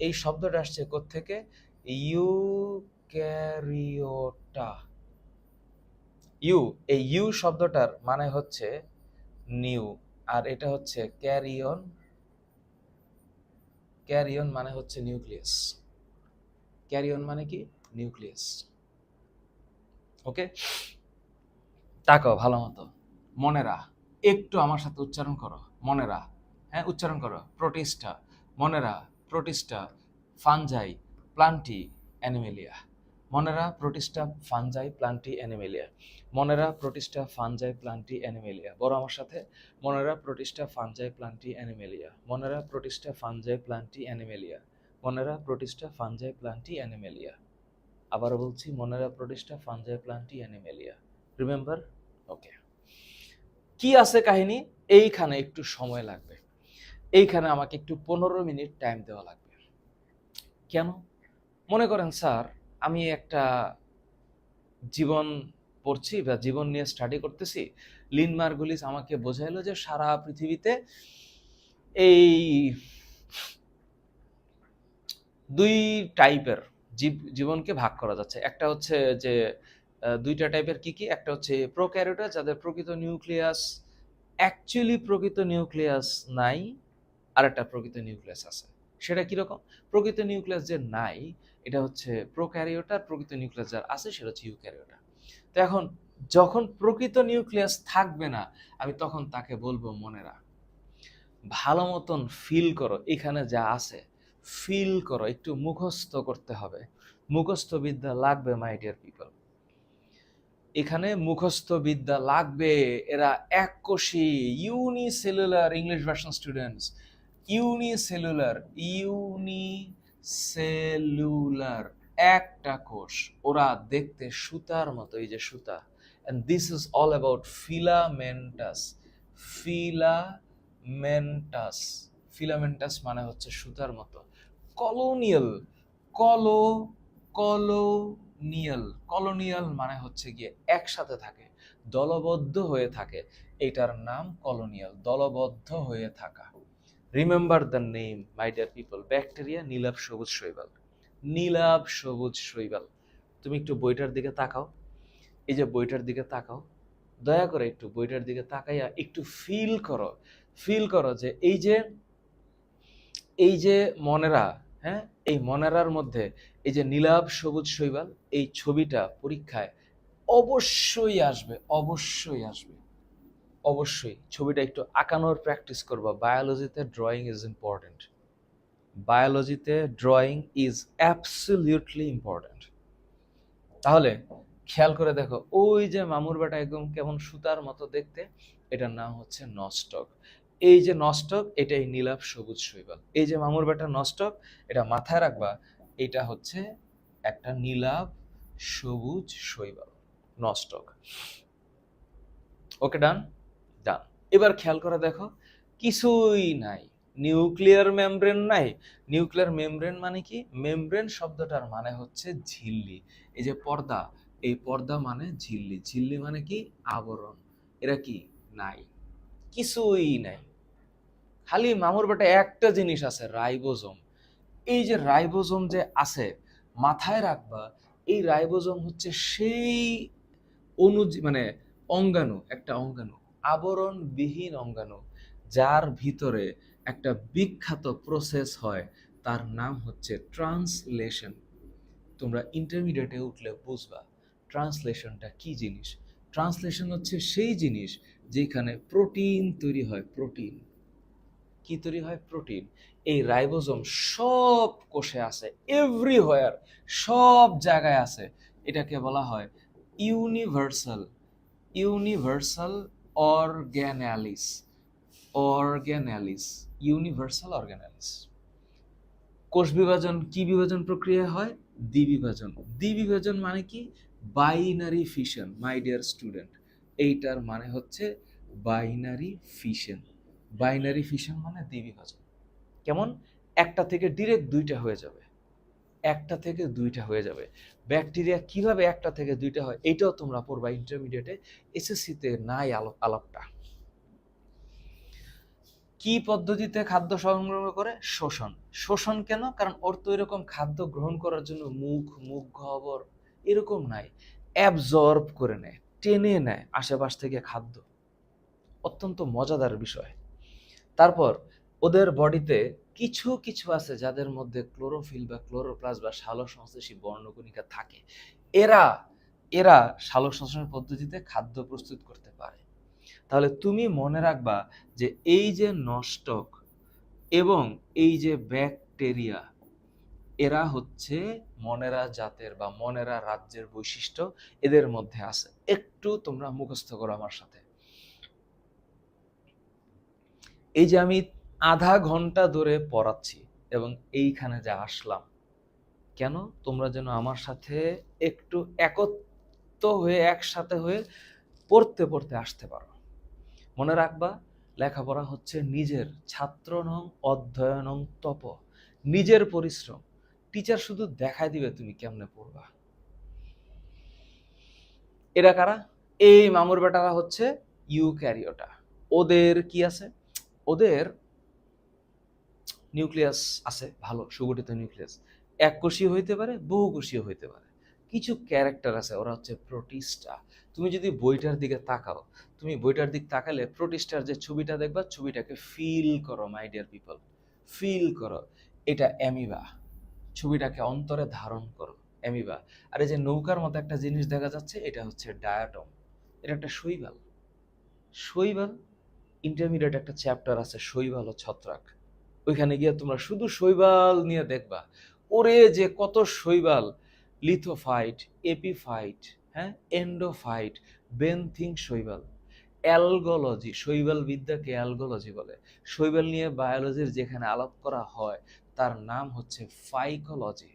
এই শব্দটা আসছে কোত্থেকে? ইউ ক্যারিওটা, ইউ, এই ইউ শব্দটার মানে হচ্ছে নিউ, আর এটা হচ্ছে ক্যারি অন। ক্যারি অন মানে হচ্ছে নিউক্লিয়াস। ক্যারি অন মানে কি? নিউক্লিয়াস। ওকে, তাকাও ভালো মতো, মনেরা, একটু আমার সাথে উচ্চারণ করো, মনেরা। হ্যাঁ, উচ্চারণ করো। Protista, Monera, Protista, Fungi, Plantae, Animalia. Monera, Protista, Fungi, Plantae, Animalia. Monera, Protista, Fungi, Plantae, Animalia. বড় আমার সাথে, Monera, Protista, Fungi, Plantae, Animalia. Monera, Protista, Fungi, Plantae, Animalia. Monera, Protista, Fungi, Plantae, Animalia. আবারও বলছি, Monera, Protista, Fungi, Plantae, Animalia. Remember? Okay. কি আছে কাহিনী? এইখানে একটু সময় লাগবে, এইখানে আমাকে একটু 15 মিনিট টাইম দেওয়া লাগবে। কেন? মনে করেন স্যার, আমি একটা জীবন পড়ছি বা জীবন নিয়ে স্টাডি করতেছি, লিন মার্গুলিস আমাকে বোঝাইলো যে সারা পৃথিবীতে এই 2 টাইপের জীবনকে ভাগ করা যাচ্ছে। একটা হচ্ছে যে 2টা টাইপের কি কি? একটা হচ্ছে প্রোক্যারিওটা, যাদের প্রকৃত নিউক্লিয়াস, অ্যাকচুয়ালি প্রকৃত নিউক্লিয়াস নাই, আর একটা প্রকৃত নিউক্লিয়াস আছে। সেটা কিরকম? প্রকৃত নিউক্লিয়াস যে নাই এটা হচ্ছে প্রোক্যারিওটা, প্রকৃত নিউক্লিয়াস যার আছে সেটা হচ্ছে ইউক্যারিওটা। তো এখন যখন প্রকৃত নিউক্লিয়াস থাকবে না, আমি তখন তাকে বলবো, মনেরা, ভালো মতন ফিল করো, এখানে যা আছে ফিল করো, একটু মুখস্থ করতে হবে। মুখস্থ বিদ্যা লাগবে মাই ডিয়ার পিপল, এখানে মুখস্থ বিদ্যা লাগবে। এরা এককোষী, unicellular, English version students, unicellular, unicellular, একটা কোষ। ওরা দেখতে সুতার মতো, এই যে সুতা। and this is all about filamentous. filamentous, filamentous মানে হচ্ছে সুতার মতো। কলোনিয়াল, কলো কলোনিয়াল, কলোনিয়াল মানে হচ্ছে গিয়ে একসাথে থাকে, দলবদ্ধ হয়ে থাকে, এটার নাম কলোনিয়াল, দলবদ্ধ হয়ে থাকা। Remember the name my dear people, bacteria, নীলাভ সবুজ শৈবাল। নীলাভ সবুজ শৈবাল। তুমি একটু বইটার দিকে তাকাও, এই যে বইটার দিকে তাকাও, দয়া করে একটু বইটার দিকে তাকাইয়া একটু ফিল করো, ফিল করো যে এই যে মনেরা, হ্যাঁ, এই মনেরার মধ্যে এই যে নীলাভ সবুজ শৈবাল, এই ছবিটা পরীক্ষায় অবশ্যই আসবে, অবশ্যই আসবে, অবশ্যই। ছবিটা একটু আঁকানোর প্র্যাকটিস করবা। বায়োলজিতে ড্রয়িং ইজ ইম্পর্টেন্ট, বায়োলজিতে ড্রয়িং ইজ অ্যাবসলিউটলি ইম্পর্টেন্ট। তাহলে খেয়াল করে দেখো, ওই যে মামুর বেটা একদম কেমন সুতার মতো দেখতে, এটার নাম হচ্ছে নস্টক। এই যে নস্টক, এটাই নীলাভ সবুজ শৈবাল। এই যে মামুর বেটা নস্টক, এটা মাথায় রাখবা, এটা হচ্ছে একটা নীলাভ সবুজ শৈবাল, নস্টক। ওকে, ডান? ডান। এবার খেয়াল করে দেখো, কিছুই নাই, নিউক্লিয়ার মেমব্রেন নাই। নিউক্লিয়ার মেমব্রেন মানে কি? মেমব্রেন শব্দটার মানে হচ্ছে ঝিল্লি। এই যে পর্দা, এই পর্দা মানে ঝিল্লি, ঝিল্লি মানে কি? আবরণ। এরা কি? নাই, কিছুই নাই। খালি মামুর বেটা একটা জিনিস আছে, রাইবোজোম। এই যে রাইবোজোম যে আছে, মাথায় রাখবা, এই রাইবোজোম হচ্ছে সেই মানে অঙ্গাণু, একটা অঙ্গাণু, আবরণবিহীন অঙ্গাণু, যার ভিতরে একটা বিখ্যাত প্রসেস হয়, তার নাম হচ্ছে ট্রান্সলেশন। তোমরা ইন্টারমিডিয়েটে উঠলে বুঝবা ট্রান্সলেশনটা কি জিনিস। ট্রান্সলেশন হচ্ছে সেই জিনিস যেখানে প্রোটিন তৈরি হয়। প্রোটিন কি তৈরি হয়? প্রোটিন। এই রাইবোজোম সব কোষে আছে, এভরিহোয়ার, সব জায়গায় আছে। এটাকে বলা হয় ইউনিভার্সাল, ইউনিভার্সাল অর্গানালিস, অর্গানালিস, ইউনিভার্সাল অর্গানালিস। কোষ বিভাজন কি বিভাজন প্রক্রিয়া হয়? দ্বিবিভাজন। দ্বিবিভাজন মানে কি? বাইনারি ফিশন মাই ডিয়ার স্টুডেন্ট, এইটার মানে হচ্ছে বাইনারি ফিশন। বাইনারি ফিশন মানে দ্বিবিভাজন। কেমন? একটা থেকে ডিরেক্ট 2টা হয়ে যাবে, একটা থেকে 2টা হয়ে যাবে। ব্যাকটেরিয়া কিভাবে একটা থেকে 2টা হয়, এইটাও তোমরা পড়বা ইন্টারমিডিয়েটে। এসএসসিতে নাই আলাপটা। কি পদ্ধতিতে খাদ্য সংগ্রহ করে? শোষণ। শোষণ কেন? কারণ ওর তো এরকম খাদ্য গ্রহণ করার জন্য মুখ, মুখ গহ্বর এরকম নাই, অ্যাবজর্ব করে নেয়, টেনে নেয় আশেপাশ থেকে খাদ্য। অত্যন্ত মজাদার বিষয়। তারপর ওদের বডিতে কিছু কিছু আছে যাদের মধ্যে ক্লোরোফিল বা ক্লোরোপ্লাস্ট বা সালোকসংশ্লেষী বর্ণকণিকা থাকে। এরা এরা সালোকসংশ্লেষণ পদ্ধতিতে খাদ্য প্রস্তুত করতে পারে। তাহলে তুমি মনে রাখবা যে এই যে নষ্টক এবং এই যে ব্যাকটেরিয়া, এরা হচ্ছে মনেরা জাতের বা মনেরা রাজ্যের বৈশিষ্ট্য এদের মধ্যে আছে। একটু তোমরা মুখস্থ করো আমার সাথে। এই যে আমি আধা ঘন্টা ধরে পড়াচ্ছি এবং এইখানে যে আসলাম, কেন? তোমরা যেন আমার সাথে একটু একত্র হয়ে একসাথে হয়ে পড়তে পড়তে আসতে পারো। মনে রাখবা, লেখাপড়া হচ্ছে নিজের ছাত্রনং অধ্যয়নং তপ, নিজের পরিশ্রম। টিচার শুধু দেখায় দিবে তুমি কেমনে পড়বা। এরা কারা? এই মামুর বেটারা হচ্ছে ইউক্যারিওটা। ওদের কি আছে? ওদের নিউক্লিয়াস আছে, ভালো সুগঠিত নিউক্লিয়াস। এককোষীয় হইতে পারে, বহুকোষীয় হইতে পারে। কিছু ক্যারেক্টার আছে, ওরা হচ্ছে প্রোটিস্টা। তুমি যদি বইটার দিকে তাকাও, তুমি বইটার দিক তাকালে প্রোটিস্টার যে ছবিটা দেখবা, ছবিটাকে ফিল করো মাই ডিয়ার পিপল, ফিল করো। এটা অ্যামিবা, ছবিটাকে অন্তরে ধারণ করো, অ্যামিবা। আর এই যে নৌকার মতো একটা জিনিস দেখা যাচ্ছে, এটা হচ্ছে ডায়াটম, এটা একটা শৈবাল। শৈবাল ইন্টারমিডিয়েট একটা চ্যাপ্টার আছে শৈবাল ও ছত্রাক, ওইখানে গিয়ে তোমরা শুধু শৈবাল নিয়ে দেখবা। ওরে যে কত শৈবাল! লিথোফাইট, এপিফাইট, হ্যাঁ, এন্ডোফাইট, বেনথিং শৈবাল। অ্যালগোলজি, শৈবাল বিদ্যাকে অ্যালগোলজি বলে। শৈবাল নিয়ে বায়োলজির যেখানে আলাপ করা হয় তার নাম হচ্ছে ফাইকোলজি।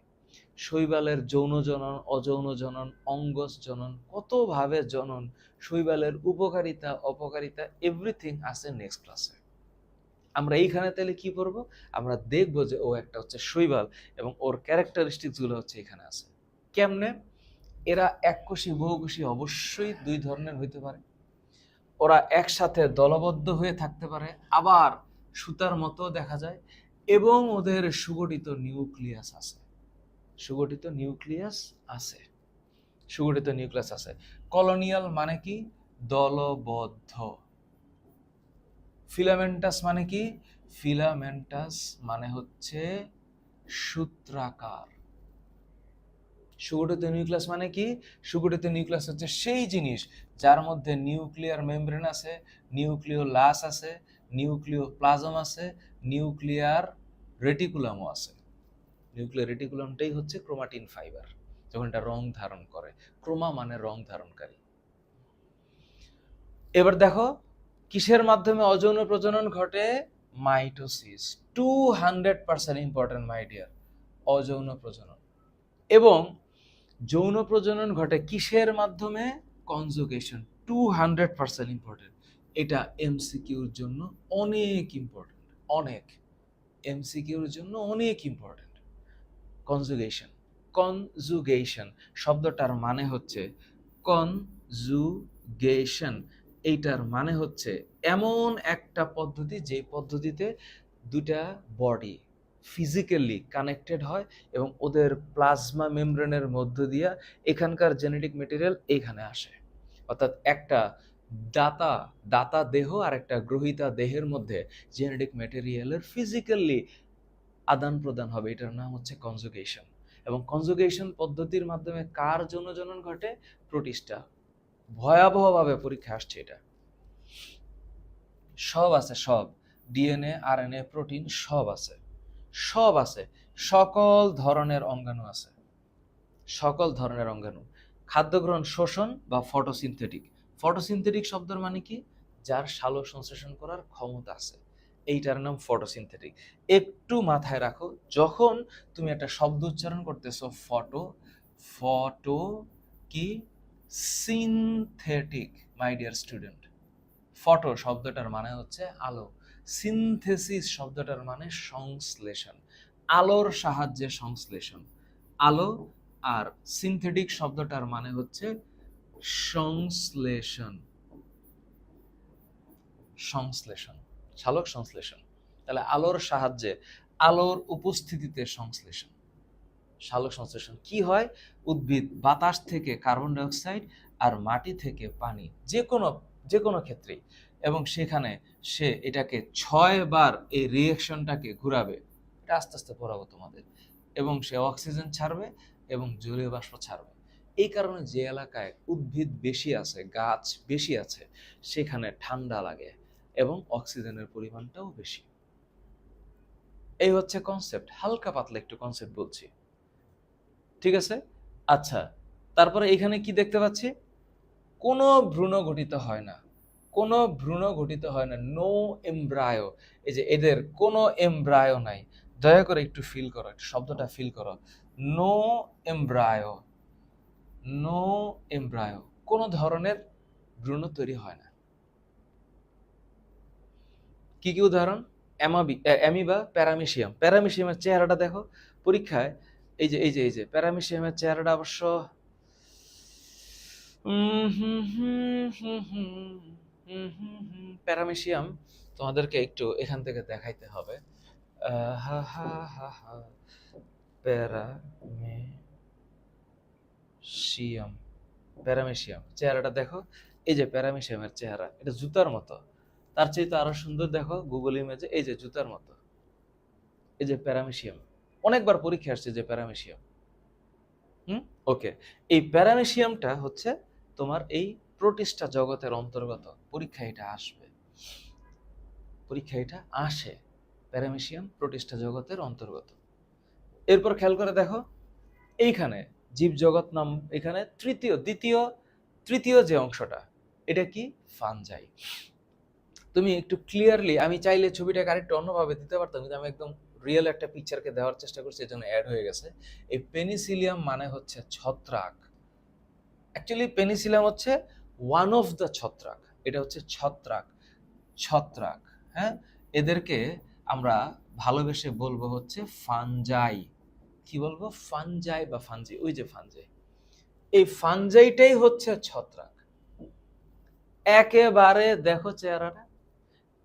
শৈবালের যৌন জনন, অযৌন জনন, অঙ্গজ জনন, কতভাবে জনন, শৈবালের উপকারিতা অপকারিতা, এভরিথিং আছে নেক্সট ক্লাসে। আমরা এইখানে তাহলে কি করব? আমরা দেখব যে ও একটা হচ্ছে শৈবাল এবং ওর ক্যারেক্টারিস্টিক্স গুলো হচ্ছে এখানে আছে। কেমনে? এরা এককোষী বহুকোষী অবশ্যই দুই ধরনের হইতে পারে। ওরা একসাথে দলবদ্ধ হয়ে থাকতে পারে, আবার সুতার মতো দেখা যায়, এবং ওদের সুগঠিত নিউক্লিয়াস আছে। সুগঠিত নিউক্লিয়াস আছে, সুগঠিত নিউক্লিয়াস আছে। কলোনিয়াল মানে কি? দলবদ্ধ। ফিলামেন্টাস মানে কি? ফিলামেন্টাস মানে হচ্ছে সূত্রাকার। সুগঠিত নিউক্লিয়াস মানে কি? সুগঠিত নিউক্লিয়াস হচ্ছে সেই জিনিস যার মধ্যে নিউক্লিয়ার মেমব্রেন আছে, নিউক্লিওলাস আছে, নিউক্লিওপ্লাজম আছে, নিউক্লিয়ার রেটিকুলামও আছে। নিউক্লিয়ার রেটিকুলামটাই হচ্ছে ক্রোমাটিন ফাইবার, যখন এটা রং ধারণ করে। ক্রোমা মানে রং ধারণকারী। এবার দেখো কিসের মাধ্যমে অযৌন প্রজনন ঘটে? মাইটোসিস। 200% ইম্পর্টেন্ট মাই ডিয়ার, অযৌন প্রজনন। এবং যৌন প্রজনন ঘটে কিসের মাধ্যমে? কনজুগেশন। 200% ইম্পর্টেন্ট। এটা এমসিকিউর জন্য অনেক ইম্পর্টেন্ট, অনেক, এমসিকিউর জন্য অনেক ইম্পর্টেন্ট। কনজুগেশন, কনজুগেশন শব্দটার মানে হচ্ছে কনজুগেশন। এইটার মানে হচ্ছে এমন একটা পদ্ধতি যে পদ্ধতিতে দুটা বডি ফিজিক্যালি কানেক্টেড হয় এবং ওদের প্লাজমা মেমব্রেনের মধ্য দিয়ে এখানকার জেনেটিক মেটেরিয়াল এখানে আসে। অর্থাৎ একটা দাতা দাতা দেহ আর একটা গ্রহীতা দেহের মধ্যে জেনেটিক মেটেরিয়ালের ফিজিক্যালি আদান প্রদান হবে, এটার নাম হচ্ছে কনজুগেশন। এবং কনজুগেশন পদ্ধতির মাধ্যমে কার যৌন জনন ঘটে? প্রোটিস্টা। ভয়াবহভাবে পরীক্ষা আসছে এটা। সব আছে, সব, ডিএনএ, আরএনএ, প্রোটিন সব আছে, সব আছে, সকল ধরনের অঙ্গাণু আছে, সকল ধরনের অঙ্গাণু। খাদ্য গ্রহণ, শোষণ বা ফটোসিনথেটিক। ফটোসিনথেটিক শব্দের মানে কি? যার সালোক সংশ্লেষণ করার ক্ষমতা আছে, এইটার নাম ফটোসিনথেটিক। একটু মাথায় রাখো, যখন তুমি একটা শব্দ উচ্চারণ করতেছো ফটো, ফটো কি? সিনথেটিক মাই ডিয়ার স্টুডেন্ট। ফটো শব্দটার মানে হচ্ছে আলো, সিনথেসিস শব্দটার মানে সংশ্লেষণ, আলোর সাহায্যে সংশ্লেষণ, আলো। আর সিনথেটিক শব্দটার মানে হচ্ছে সংশ্লেষণ, সংশ্লেষণ, সালোক সংশ্লেষণ। তাহলে আলোর সাহায্যে, আলোর উপস্থিতিতে সংশ্লেষণ, সালোক সংশ্লেষণ কি হয়? উদ্ভিদ বাতাস থেকে কার্বন ডাইঅক্সাইড আর মাটি থেকে পানি, যে কোনো ক্ষেত্রেই, এবং সেখানে সে এটাকে 6 বার এই রিয়েকশনটাকে ঘুরাবে। এটা আস্তে আস্তে পড়াবো তোমাদের। এবং সে অক্সিজেন ছাড়বে এবং জলীয় বাষ্প ছাড়বে। এই কারণে যে এলাকায় উদ্ভিদ বেশি আছে, গাছ বেশি আছে, সেখানে ঠান্ডা লাগে এবং অক্সিজেনের পরিমাণটাও বেশি। এই হচ্ছে কনসেপ্ট, হালকা পাতলা একটু কনসেপ্ট বলছি, ঠিক আছে? আচ্ছা, তারপরে এখানে কি দেখতে পাচ্ছি? কোনো ভ্রূণ গঠিত হয় না, কোনো ভ্রূণ গঠিত হয় না, নো এমব্রায়ো। এই যে এদের কোনো এমব্রায়ো নাই। দয়া করে একটু ফিল করো, শব্দটা ফিল করো, নো এমব্রায়ো, নো এমব্রায়ো, কোনো ধরনের ভ্রূণ তৈরি হয় না। কি কি উদাহরণ? অ্যামিবা, প্যারামিশিয়াম। প্যারামিশিয়ামের চেহারাটা দেখো পরীক্ষায়, এই যে প্যারামিশিয়ামের চেহারাটা অবশ্য প্যারামিশিয়াম তোমাদেরকে একটু এখান থেকে দেখাইতে হবে। প্যারামিশিয়াম, প্যারামিশিয়াম চেহারাটা দেখো। এই যে প্যারামিশিয়ামের চেহারা, এটা জুতার মতো। তার চেয়ে তো আরো সুন্দর দেখো গুগল ইমেজে, এই যে জুতার মতো। এই যে প্যারামিশিয়াম, অনেকবার পরীক্ষা আসছে যে প্যারামিশিয়াম। ওকে, এই প্যারামিশিয়ামটা হচ্ছে তোমার এই প্রোটিস্টা জগতের অন্তর্গত। পরীক্ষা এটা আসবে, পরীক্ষা এটা আসে, প্যারামিশিয়াম প্রোটিস্টা জগতের অন্তর্গত। এরপর খেয়াল করে দেখো এইখানে জীবজগৎ নাম, এখানে তৃতীয় যে অংশটা, এটা কি? ফানজাই। তুমি একটু ক্লিয়ারলি, আমি চাইলে ছবিটাকে আরেকটু অন্যভাবে দিতে পারতাম, কিন্তু আমি একদম রিয়েল একটা পিকচারকে দেওয়ার চেষ্টা করছি, এজন্য অ্যাড হয়ে গেছে। এই পেনিসিলিয়াম মানে হচ্ছে ছত্রাক। অ্যাকচুয়ালি পেনিসিলিয়াম হচ্ছে ওয়ান অফ দ্য ছত্রাক, এটা হচ্ছে ছত্রাক, ছত্রাক। হ্যাঁ, এদেরকে আমরা ভালোবেসে বলবো হচ্ছে ফানজাই। কি বলবো? ফানজাই বা ফানজি। ওই যে ফানজাই, এই ফানজাইটাই হচ্ছে ছত্রাক। একেবারে দেখো চেহারাটা,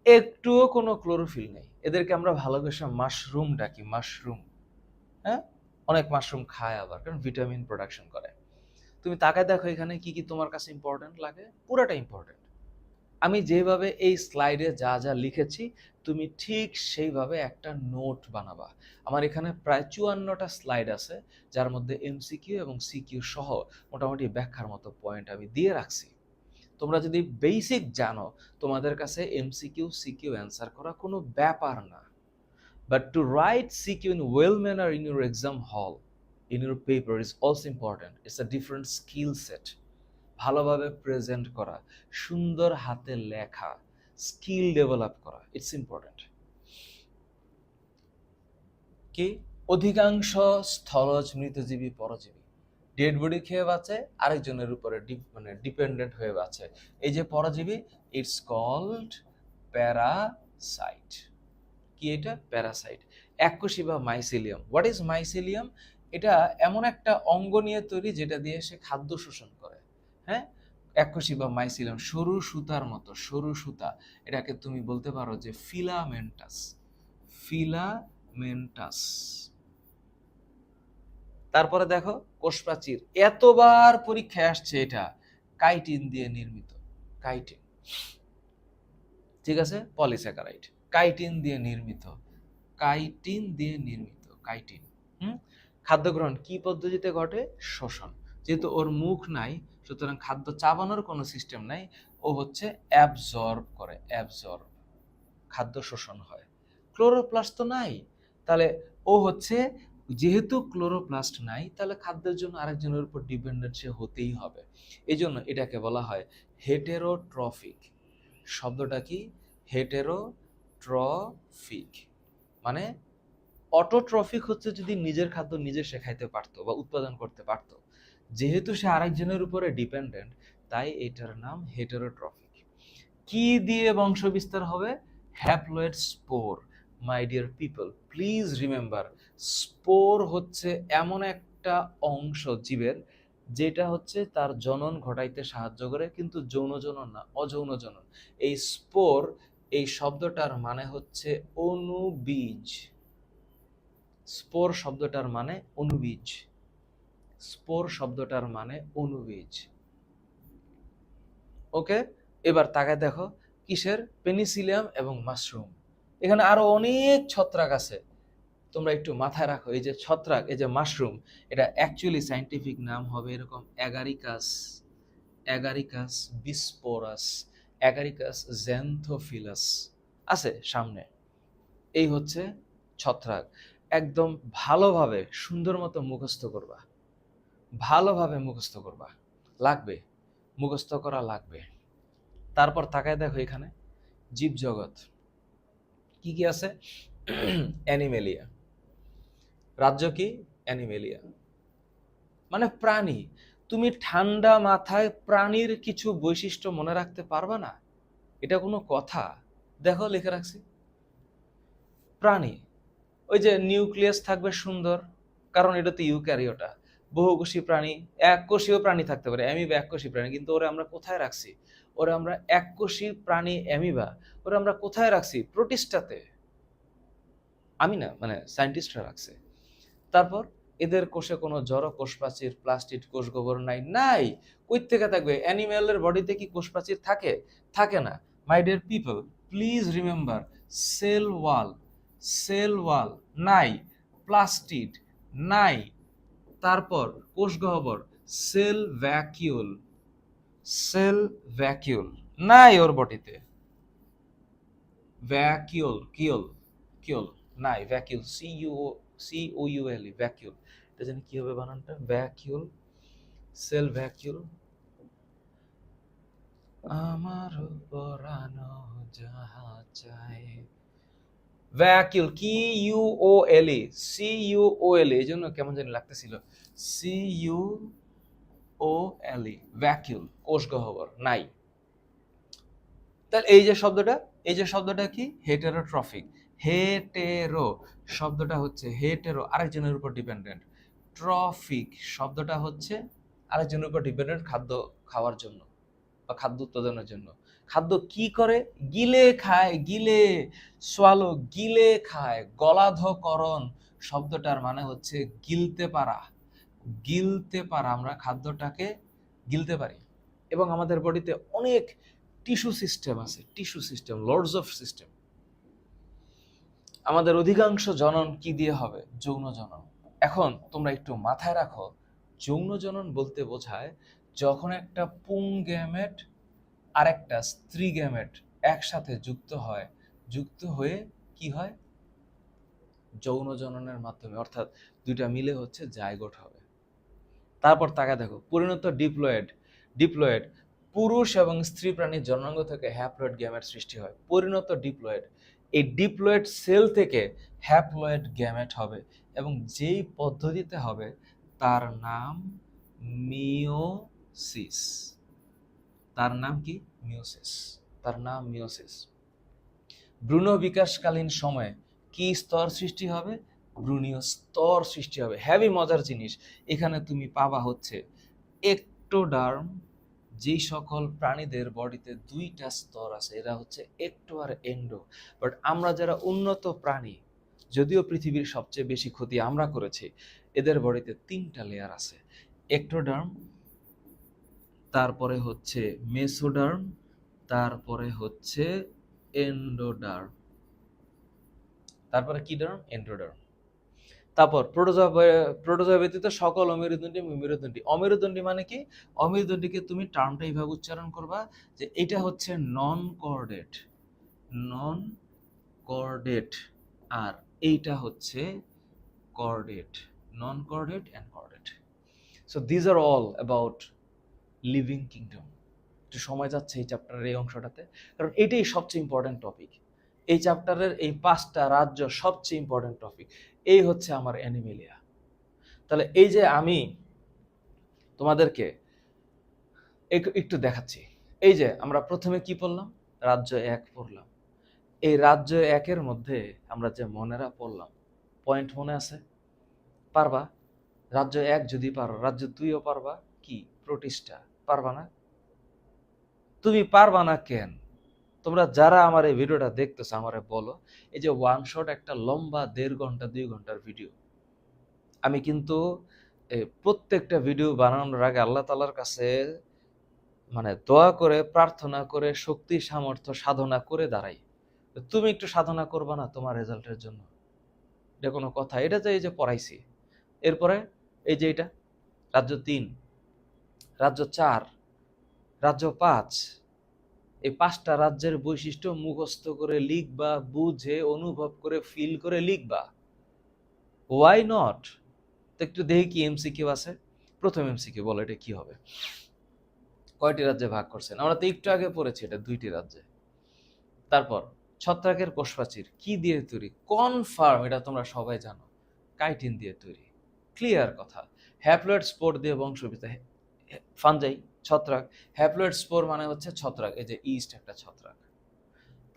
একটুও কোনো ক্লোরোফিল নেই। এদেরকে আমরা ভালোবেসে মাশরুম ডাকি, মাশরুম। হ্যাঁ, অনেক মাশরুম খায় আবার, কারণ ভিটামিন প্রোডাকশন করে। তুমি তাকায় দেখো এখানে কি কি তোমার কাছে ইম্পর্টেন্ট লাগে, পুরাটা ইম্পর্টেন্ট। আমি যেভাবে এই স্লাইডে যা যা লিখেছি, তুমি ঠিক সেইভাবে একটা নোট বানাবা। আমার এখানে প্রায় 54টা স্লাইড আছে, যার মধ্যে এমসিকিউ এবং সিকিউ সহ মোটামুটি ব্যাখ্যার মতো পয়েন্ট আমি দিয়ে রাখছি। তোমরা যদি বেসিক জানো, তোমাদের কাছে এমসিকিউ সিকিউ অ্যান্সার করা কোনো ব্যাপার না। বাট টু রাইট সিকিউ in well manner in your exam hall, in your paper is also important. It's a different skill set. ভালোভাবে প্রেজেন্ট করা, সুন্দর হাতে লেখা, স্কিল ডেভেলপ করা, ইটস ইম্পর্টেন্ট। কি? অধিকাংশ স্থলজ মৃতজীবী পরজীবী ডেড বডি খেয়ে বাঁচে, আরেকজনের উপরে ডিপেন্ডেন্ট হয়ে বাঁচে। এই যে পরজীবী, ইটস কল্ড প্যারাসাইট। কি এটা? প্যারাসাইট। এককোষী বা মাইসিলিয়াম। What is mycelium? এটা এমন একটা অঙ্গ নিয়ে তৈরি যেটা দিয়ে সে খাদ্য শোষণ করে। হ্যাঁ, এককোষী বা মাইসিলিয়াম, সরু সুতার মতো, সরু সুতা। এটাকে তুমি বলতে পারো যে ফিলামেন্টাস, ফিলামেন্টাস। তারপরে দেখো কোষপ্রাচীর, এতবার পরীক্ষায় আসছে, এটা কাইটিন দিয়ে নির্মিত। কাইটিন, ঠিক আছে? পলিস্যাকারাইড, কাইটিন দিয়ে নির্মিত, কাইটিন দিয়ে নির্মিত, কাইটিন। খাদ্য গ্রহণ কি পদ্ধতিতে ঘটে? শোষণ। যেহেতু ওর মুখ নাই, সুতরাং খাদ্য চাবানোর কোনো সিস্টেম নাই, ও হচ্ছে অ্যাবজর্ব করে, অ্যাবজর্ব, খাদ্য শোষণ হয়। ক্লোরোপ্লাস্ট তো নাই, তাহলে ও হচ্ছে, যেহেতু ক্লোরোপ্লাস্ট নাই, তাহলে খাদ্যের জন্য আরেকজনের উপর ডিপেন্ডেন্ট সে হতেই হবে। এই জন্য এটাকে বলা হয় হেটেরোট্রফিক। শব্দটা কি? হেটেরোট্রফিক। মানে অটোট্রফিক হচ্ছে যদি নিজের খাদ্য নিজে সে খাইতে পারতো বা উৎপাদন করতে পারতো। যেহেতু সে আরেকজনের উপরে ডিপেন্ডেন্ট, তাই এটার নাম হেটেরোট্রফিক। কি দিয়ে বংশ বিস্তার হবে? Haploid spore. My dear people, please remember, spore হচ্ছে এমন একটা অংশ জীবের যেটা হচ্ছে তার জনন ঘটাইতে সাহায্য করে, কিন্তু যৌন জনন না, অযৌন জনন। এই স্পোর, এই শব্দটার মানে হচ্ছে অণুবীজ। স্পোর শব্দটার মানে অণুবীজ। স্পোর শব্দটার মানে অণুবীজ। ওকে, এবার তাকায় দেখো কিসের, পেনিসিলিয়াম এবং মাশরুম। এখানে আরো অনেক ছত্রাক আছে, তোমরা একটু মাথায় রাখো। এই যে ছত্রাক, এই যে মাশরুম, এটা অ্যাকচুয়ালি সায়েন্টিফিক নাম হবে এরকম অ্যাগারিকাস, অ্যাগারিকাস বিস্পোরাস, অ্যাগারিকাস জ্যান্থোফিলাস আছে সামনে। এই হচ্ছে ছত্রাক। একদম ভালোভাবে সুন্দর মতো মুখস্থ করবা, ভালোভাবে মুখস্থ করবা, লাগবে, মুখস্থ করা লাগবে। তারপর তাকায় দেখো এখানে জীবজগৎ কি কি আছে। অ্যানিমেলিয়া, রাজ্য কি, অ্যানিমেলিয়া, মানে প্রাণী। তুমি ঠান্ডা মাথায় প্রাণীর কিছু বৈশিষ্ট্য মনে রাখতে পারবা না? এটা কোনো কথা? দেখো লিখে রাখছি, প্রাণী, ওই যে নিউক্লিয়াস থাকবে সুন্দর, কারণ এটা তো ইউক্যারিওটা, বহুকোষী প্রাণী। এককোষীয় প্রাণী থাকতে পারে, অ্যামিবা এককোষী প্রাণী, কিন্তু ওরা আমরা কোথায় রাখছি? ওরা আমরা এককোষী প্রাণী অ্যামিবা, ওরা আমরা কোথায় রাখছি? প্রোটিস্টাতে। আমি না, মানে সায়েন্টিস্টরা রাখছে। তারপর এদের কোষে কোনো জড় কোষ প্রাচীর, প্লাস্টিড, কোষ গোবর নাই, নাই। কই থেকে থাকবে? অ্যানিম্যালের বডিতে কি কোষ প্রাচীর থাকে? থাকে না। মাই dear people, please remember, cell wall, cell wall নাই, প্লাস্টিড নাই। তারপর কোষ গহ্বর, সেল ভ্যাকিউল, সেল ভ্যাকিউল নাই ওর বডিতে। ভ্যাকিউল, কিউল, কিউল নাই, ভ্যাকিউল, সিইউএল, ভ্যাকিউল। এটা জানি কি হবে বানানটা, ভ্যাকিউল, সেল ভ্যাকিউল। আমার পরানো যাহা চায়, ভ্যাকিউল, কি ইউওএল, সিইউওএল, এই জন্য কেমন জানি লাগতেছিল, সিইউওএল, ভ্যাকিউল, কোষ গহ্বর নাই। তাহলে এই যে শব্দটা, এই যে শব্দটা কি, হেটেরোট্রফিক। হেটেরো শব্দটা হচ্ছে হেটেরো, আরেকজনের উপর ডিপেন্ডেন্ট। ট্রফিক শব্দটা হচ্ছে আরেকজনের উপর ডিপেন্ডেন্ট, খাদ্য খাওয়ার জন্য বা খাদ্য উৎপাদনের জন্য। খাদ্য কি করে? গিলে খায়, গিলে, সোয়ালো, গিলে খায়। গলাধকরণ শব্দটার মানে হচ্ছে গিলতে পারা, গিলতে পারা। আমরা খাদ্যটাকে গিলতে পারি। এবং আমাদের বডিতে অনেক টিস্যু সিস্টেম আছে, tissue system, lords of system. আমাদের অধিকাংশ জনন কি দিয়ে হবে? যৌন জনন। এখন তোমরা একটু মাথায় রাখো, যৌন জনন বলতে বোঝায় যখন একটা পুং গ্যামেট আর একটা স্ত্রী গ্যামেট একসাথে যুক্ত হয়, যুক্ত হয়ে কি হয়? যৌন জননের মাধ্যমে, অর্থাৎ দুইটা মিলে হচ্ছে জাইগোট হবে। তারপর তাকা দেখো পরিণত ডিপ্লয়েড, ডিপ্লয়েড পুরুষ এবং স্ত্রী প্রাণীর জননাঙ্গ থেকে হ্যাপ্লয়েড গ্যামেট সৃষ্টি হয়। পরিণত ডিপ্লয়েড, এই ডিপ্লয়েড সেল থেকে হ্যাপ্লয়েড গ্যামেট হবে, এবং যেই পদ্ধতিতে হবে তার নাম মিওসিস। তার নাম কি? মিওসিস, তার নাম মিওসিস। ভ্রূণ বিকাশকালীন সময়ে কি স্তর সৃষ্টি হবে? ভ্রূণীয় স্তর সৃষ্টি হবে। হেভি মজার জিনিস, এখানে তুমি পাবা হচ্ছে একটোডার্ম। যেই সকল প্রাণীদের বডিতে দুইটা স্তর আছে, এরা হচ্ছে একটো আর এন্ডো। বাট আমরা যারা উন্নত প্রাণী, যদিও পৃথিবীর সবচেয়ে বেশি ক্ষতি আমরা করেছি, এদের বডিতে তিনটা লেয়ার আছে। একটোডার্ম, তারপরে হচ্ছে মেসোডার্ম, তারপরে হচ্ছে এন্ডোডার্ম। তারপরে কি ডার্ম? এন্ডোডার্ম। তারপর প্রোটোজোয়া ব্যতীত সকল অমেরুদণ্ডী, মেরুদণ্ডী। অমেরুদণ্ডী মানে কি? অমেরুদণ্ডীকে তুমি টার্মটা এইভাবে উচ্চারণ করবা যে এটা হচ্ছে নন কর্ডেট, নন কর্ডেট, আর এইটা হচ্ছে chordate, non chordate and chordate. So these are all about living kingdom. একটু সময় যাচ্ছে এই চ্যাপ্টারের এই অংশটাতে, কারণ এটাই সবচেয়ে ইম্পর্টেন্ট টপিক। এই চ্যাপ্টারের এই 5টা রাজ্য সবচেয়ে ইম্পর্টেন্ট টপিক। এই হচ্ছে আমার অ্যানিমেলিয়া। তাহলে এই যে আমি তোমাদেরকে একটু দেখাচ্ছি, এই যে আমরা প্রথমে কি পড়লাম? রাজ্য 1 পড়লাম। এই রাজ্য 1-এর মধ্যে আমরা যে মনেরা পড়লাম, পয়েন্ট মনে আছে? পারবা? রাজ্য 1 যদি পারো, রাজ্য 2ও পারবা। কি? প্রোটিস্টা। পারবা না? তুমি পারবা না কেন? তোমরা যারা আমার এই ভিডিওটা দেখতেছো আমারে বলো। এই যে ওয়ান শট একটা লম্বা 1.5 ঘন্টা 2 ঘন্টার ভিডিও, আমি কিন্তু প্রত্যেকটা ভিডিও বানানোর আগে আল্লাহ তাআলার কাছে মানে দোয়া করে, প্রার্থনা করে, শক্তি সামর্থ্য সাধনা করে দাঁড়াই। তুমি একটু সাধনা করবা না তোমার রেজাল্টের জন্য? এটা কোনো কথা? এটা যে এই যে পড়াইছি, এরপরে এই যে এটা রাজ্য 3, রাজ্য 4, রাজ্য 5, এই 5টা রাজ্যের বৈশিষ্ট্য মুখস্থ করে লিখবা, বুঝে অনুভব করে ফিল করে লিখবা। Why not? তো একটু দেখি কি এমসিকিউ আছে। প্রথম এমসিকিউ, বলো এটা কি হবে? কয়টি রাজ্যে ভাগ করছেন? আমরা তো একটু আগে পড়েছি এটা 2টি রাজ্যে। তারপর ছত্রাকের কোষপ্রাচীর কি দিয়ে তৈরি? কনফার্ম, এটা তোমরা সবাই জানো, কাইটিন দিয়ে তৈরি, ক্লিয়ার কথা। হ্যাপ্লয়েড স্পোর দিয়ে বংশবিস্তার, ফানজাই, ছত্রাক। হ্যাপ্লয়েড স্পোর মানে হচ্ছে ছত্রাক, এই যে ইস্ট একটা ছত্রাক।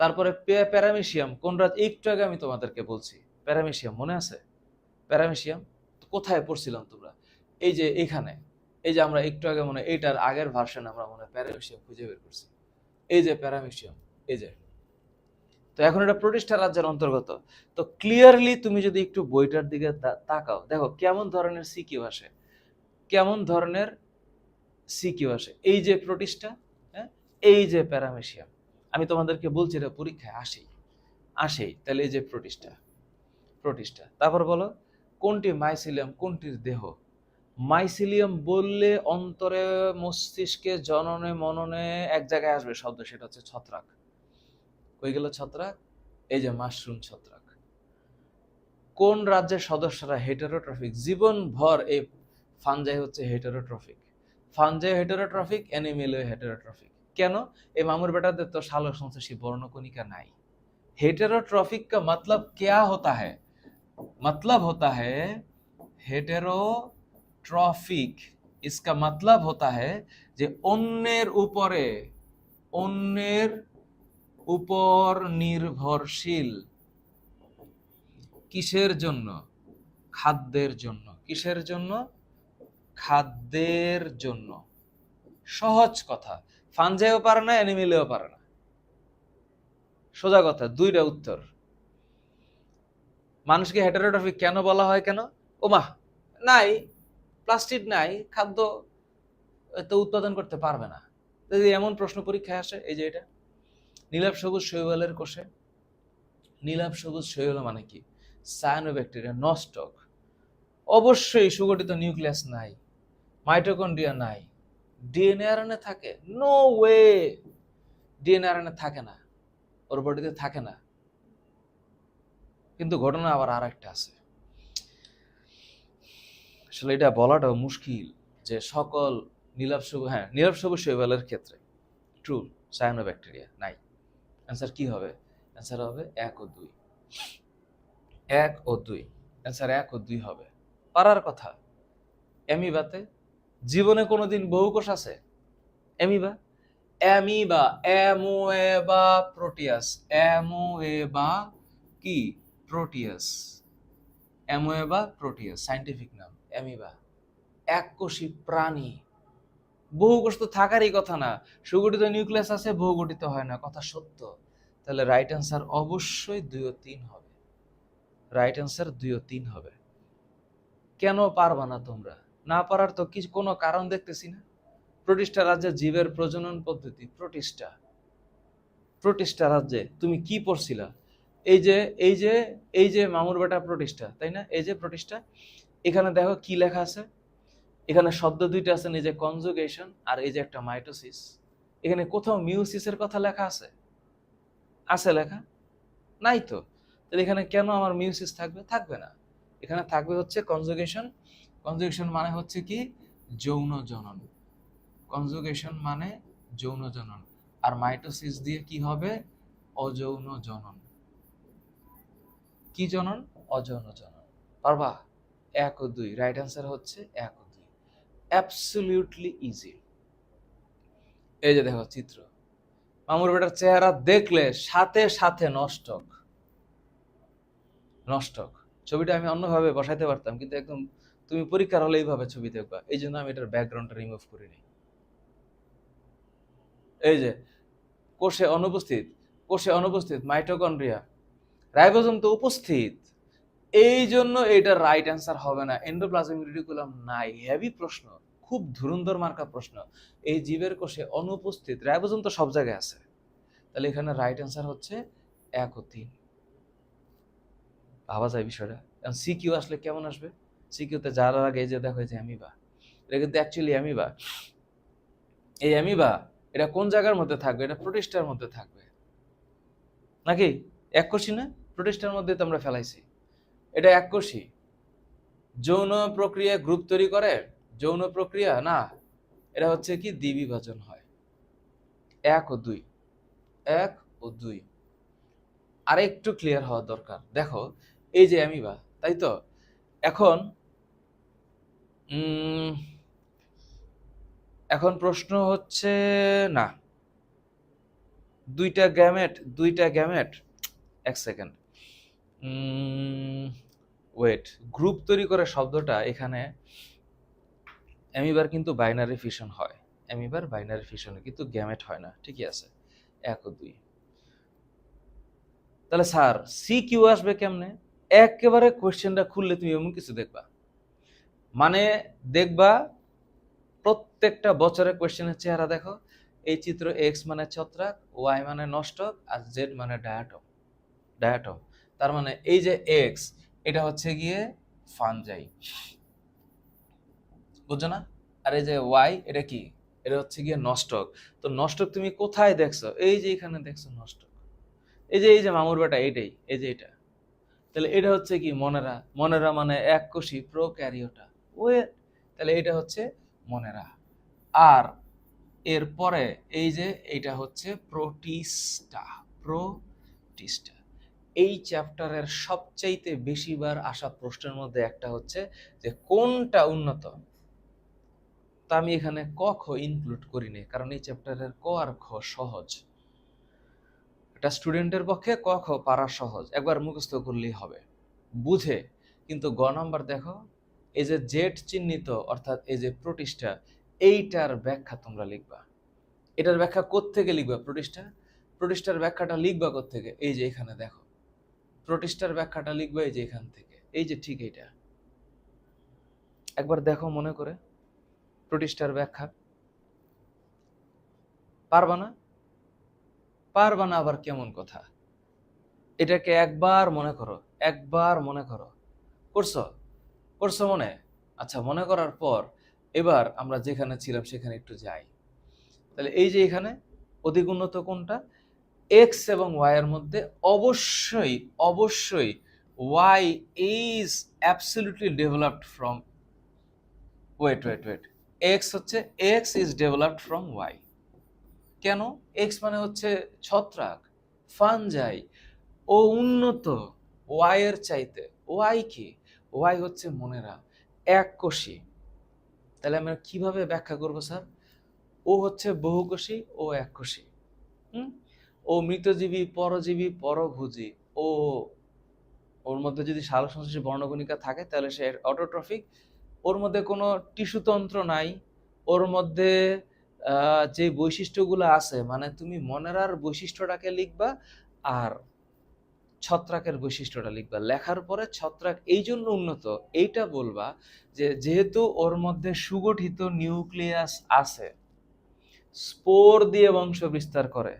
তারপরে প্যারামিশিয়াম কোন রাজ? একটু আগে আমি তোমাদেরকে বলছি প্যারামিশিয়াম, মনে আছে? প্যারামিশিয়াম কোথায় পড়ছিলাম তোমরা? এই যে এখানে, এই যে আমরা একটু আগে মনে এইটার আগের ভার্সন আমরা মনে প্যারামিশিয়াম খুঁজে বের করছি। এই যে প্যারামিশিয়াম, এই যে। তো এখন এটা প্রতিষ্ঠা রাজ্যের অন্তর্গত। তো ক্লিয়ারলি তুমি যদি একটু বইটার দিকে তাকাও, দেখো কেমন ধরনের সিকিউ আসে, কেমন ধরনের সিকিউ আসে। এই যে প্রতিষ্ঠা, হ্যাঁ, এই যে প্যারামেশিয়াম। আমি তোমাদেরকে বলছি এটা পরীক্ষায় আসেই। তাহলে এই যে প্রতিষ্ঠা। তারপর বলো কোনটি মাইসিলিয়াম, কোনটির দেহ? মাইসিলিয়াম বললে অন্তরে, মস্তিষ্কে, জননে মননে এক জায়গায় আসবে শব্দ, সেটা হচ্ছে ছত্রাক। কই গেল ছত্রাক? এই যে মাশরুম ছত্রাক। কোন রাজ্যের সদস্যরা হেটেরোট্রফিক? জীবনভর এই ফানজাই হচ্ছে হেটেরোট্রফিক। Fungi heterotrophic, অ্যানিমেলিও heterotrophic. কেন? এই মামুর বেটাদের তো সালোক সংশ্লেষী বর্ণকণিকা নাই। हेटेरोट्रॉफिक का मतलब क्या होता है? मतलब होता है हेटेरोट्रॉफिक, इसका मतलब होता है যে অন্যের উপর নির্ভরশীল। কিসের জন্য? খাদ্যের জন্য। কিসের জন্য? খাদ্যের জন্য। সহজ কথা। ফানজাইও পারে না, অ্যানিমেলেও পারে না, সোজা কথা, 2টা উত্তর। মানুষকে হেটেরোট্রফিক কেন বলা হয়? কেন? ওমা, নাই, প্লাস্টিক নাই, খাদ্য তো উৎপাদন করতে পারবে না। যদি এমন প্রশ্ন পরীক্ষায় আসে, এই যে এটা নীলাভ সবুজ শৈবালের কোষে, নীলাভ সবুজ শৈবাল মানে কি? সায়ানোব্যাকটেরিয়া, নস্টক। অবশ্যই সুগঠিত নিউক্লিয়াস নাই, মাইটোকন্ড্রিয়া নাই, ডিএনএ আরএনএ থাকে? নো ওয়ে, ডিএনএ আরএনএ থাকে না, ওর বডিতে থাকে না। কিন্তু ঘটনা আবার আর একটা আছে, আসলে এটা বলাটাও মুশকিল যে সকল নীলাভ সবুজ শৈবালের ক্ষেত্রে ট্রু, সায়ানোব্যাকটেরিয়া নাই। অ্যান্সার কি হবে? অ্যান্সার হবে 1 ও 2। 1 ও 2, অ্যান্সার 1 ও 2 হবে। পারার কথা। অ্যামিবাতে জীবনে কোনোদিন বহুকোষ আছে? অ্যামিবা, অ্যামোয়েবা প্রোটিয়াস, অ্যামোয়েবা কি? প্রোটিয়াস, অ্যামোয়েবা প্রোটিয়াস সায়েন্টিফিক নাম, অ্যামিবা। এককোষী প্রাণী, বহুকোষ তো থাকারই কথা না। সুগঠিত নিউক্লিয়াস আছে, বহুগঠিত হয় না, কথা সত্য। তাহলে রাইট অ্যান্সার অবশ্যই 2 ও 3 হবে। রাইট অ্যান্সার 2 ও 3 হবে। কেন পারবা না তোমরা? না পারার তো কোনো কারণ দেখতেছি না। প্রতিষ্ঠা রাজ্যে জীবের প্রজনন পদ্ধতি। প্রতিষ্ঠা রাজ্যে তুমি কি পড়ছিলা? এই যে এই যে এই যে মামুর বেটা প্রতিষ্ঠা, তাই না? এই যে প্রতিষ্ঠা, এখানে দেখো কি লেখা আছে। এখানে শব্দ 2টা আছে, এই যে কনজুগেশন আর এই যে একটা মাইটোসিস। এখানে কোথাও মিউসিসের কথা লেখা আছে? আছে লেখা? নাই তো। তাহলে এখানে কেন আমার মিউসিস থাকবে? থাকবে না। এখানে থাকবে হচ্ছে কনজুগেশন। কনজুগেশন মানে হচ্ছে কি? যৌন জনন। কনজুগেশন মানে যৌন জনন। আর মাইটোসিস দিয়ে কি হবে? অযৌন জনন। কি জনন? অযৌন জনন। পারবা? 1 ও 2, রাইট অ্যান্সার হচ্ছে 1 ও 2। Absolutely easy. এই যে দেখো চিত্র, মামুর বেটার চেহারা দেখলে সাথে সাথে নষ্টক। ছবিটা আমি অন্যভাবে বসাইতে পারতাম, কিন্তু একদম তুমি পরীক্ষার হলে এইভাবে ছবি দেখবা, এই জন্য আমি এটার ব্যাকগ্রাউন্ডটা রিমুভ করি নি। এই যে কোষে অনুপস্থিত মাইটোকন্ড্রিয়া, রাইবোজোম তো উপস্থিত, এই জন্য এটার রাইট অ্যান্সার হবে না। এন্ডোপ্লাজমিক রেটিকুলাম নাই। হেভি প্রশ্ন, খুব ধুরন্ধর মার্কা প্রশ্ন। এই জীবের কোষে অনুপস্থিত রাইবোজোম তো সব জায়গায় আছে, তাহলে এখানে রাইট অ্যান্সার হচ্ছে 1 ও 3। ভাবা যায় বিষয়টা। এখন সিকিউ আসলে কেমন আসবে? সিকিউতে যাওয়ার আগে এই যে দেখো, এই যে অ্যামিবা, এটা কিন্তু অ্যাকচুয়ালি অ্যামিবা। এই অ্যামিবা এটা কোন জায়গার মধ্যে থাকবে? এটা প্রোটিস্টার মধ্যে থাকবে নাকি? এককোষী না? প্রোটিস্টার মধ্যে তো আমরা ফেলাইছি। এটা এককোষী। যৌন প্রক্রিয়া গ্রুপ তৈরি করে? যৌন প্রক্রিয়া না, এটা হচ্ছে কি দ্বিবিভাজন হয়। 1 ও 2, 1 ও 2। আর একটু ক্লিয়ার হওয়া দরকার। দেখো এই যে অ্যামিবা, তাই তো? এখন এখন প্রশ্ন হচ্ছে, না, দুইটা গ্যামেট, এক সেকেন্ড, ওয়েট, গ্রুপ তৈরি করে শব্দটা এখানে অ্যামিবার কিন্তু বাইনারি ফিশন হয়, অ্যামিবার বাইনারি ফিশনে কিন্তু গ্যামেট হয় না, ঠিকই আছে। 1 ও 2। তাহলে স্যার সি কিউ আসবে কেমনে? একেবারে কোয়েশ্চেনটা খুললে তুমি এমন কিছু দেখবা, মানে দেখবা প্রত্যেকটা বছরের কোয়েশ্চেনের চেহারা দেখো, এই চিত্র এক্স মানে ছত্রাক, ওয়াই মানে নষ্টক, আর জেড মানে ডায়াটম। তার মানে এই যে এক্স, এটা হচ্ছে গিয়ে ফানজাই, বুঝছো না? আর এই যে ওয়াই, এটা কি? এটা হচ্ছে গিয়ে নষ্টক। তো নষ্টক তুমি কোথায় দেখছো? এই যে এখানে দেখছো নষ্টক, এই যে মামুর বেটা, এইটাই, এই যে এটা। তাহলে এটা হচ্ছে কি? মনেরা মানে এককোষী প্রোক্যারিওটা। ওয়ে, তাহলে এটা হচ্ছে মনেরা। আর এরপরে এই যে এইটা হচ্ছে প্রোটিস্টা। এই চ্যাপ্টারের সবচাইতে বেশিবার আসা প্রশ্নের মধ্যে একটা হচ্ছে যে কোনটা উন্নত। তা আমি এখানে ক খ ইনক্লুড করিনি, কারণ এই চ্যাপ্টারের ক আর খ সহজ। এটা স্টুডেন্টের পক্ষে ক খ পারা সহজ, একবার মুখস্থ করলেই হবে, বুঝে। কিন্তু গ নাম্বার দেখো, এই যে জেড চিহ্নিত অর্থাৎ এই যে প্রোটিস্টা, এইটার ব্যাখ্যা তোমরা লিখবা। এটার ব্যাখ্যা কোত্থেকে লিখবা? প্রোটিস্টার ব্যাখ্যাটা লিখবা কোত্থেকে? এই যে এখানে দেখো, প্রোটিস্টার ব্যাখ্যাটা লিখবা এই যে এখান থেকে, এই যে ঠিক এইটা। একবার দেখো মনে করে প্রোটিস্টার ব্যাখ্যা। পারবা না? আবার কেমন কথা? এটাকে একবার মনে করো, করছো মনে? আচ্ছা, মনে করার পর এবার আমরা যেখানে ছিলাম সেখানে একটু যাই। তাহলে এই যে এখানে অধিক উন্নত কোনটা? এক্স এবং ওয়াই এর মধ্যে অবশ্যই Y is absolutely developed from, wait, X is developed from Y. কেন? এক্স মানে হচ্ছে ছত্রাক, ফানজাই, ও উন্নত ওয়াই এর চাইতে। ওয়াই কি? ওয়াই হচ্ছে মনেরা, এককোষী। তাহলে আমরা কিভাবে ব্যাখ্যা করব স্যার? ও হচ্ছে বহুকোষী, ও এককোষী। ও মৃতজীবী, পরজীবী, পরভোজী। ওর মধ্যে যদি সালোকসংশ্লেষী বর্ণকণিকা থাকে তাহলে সে অটোট্রফিক। ওর মধ্যে কোনো টিস্যুতন্ত্র নাই। ওর মধ্যে যে বৈশিষ্ট্যগুলো আছে, মানে তুমি মনেরার বৈশিষ্ট্যটাকে লিখবা আর ছত্রাকের বৈশিষ্ট্যটা লিখবা। লেখার পরে ছত্রাক এই জন্য উন্নত এইটা বলবা যে যেহেতু ওর মধ্যে সুগঠিত নিউক্লিয়াস আছে, স্পোর দিয়ে বংশ বিস্তার করে,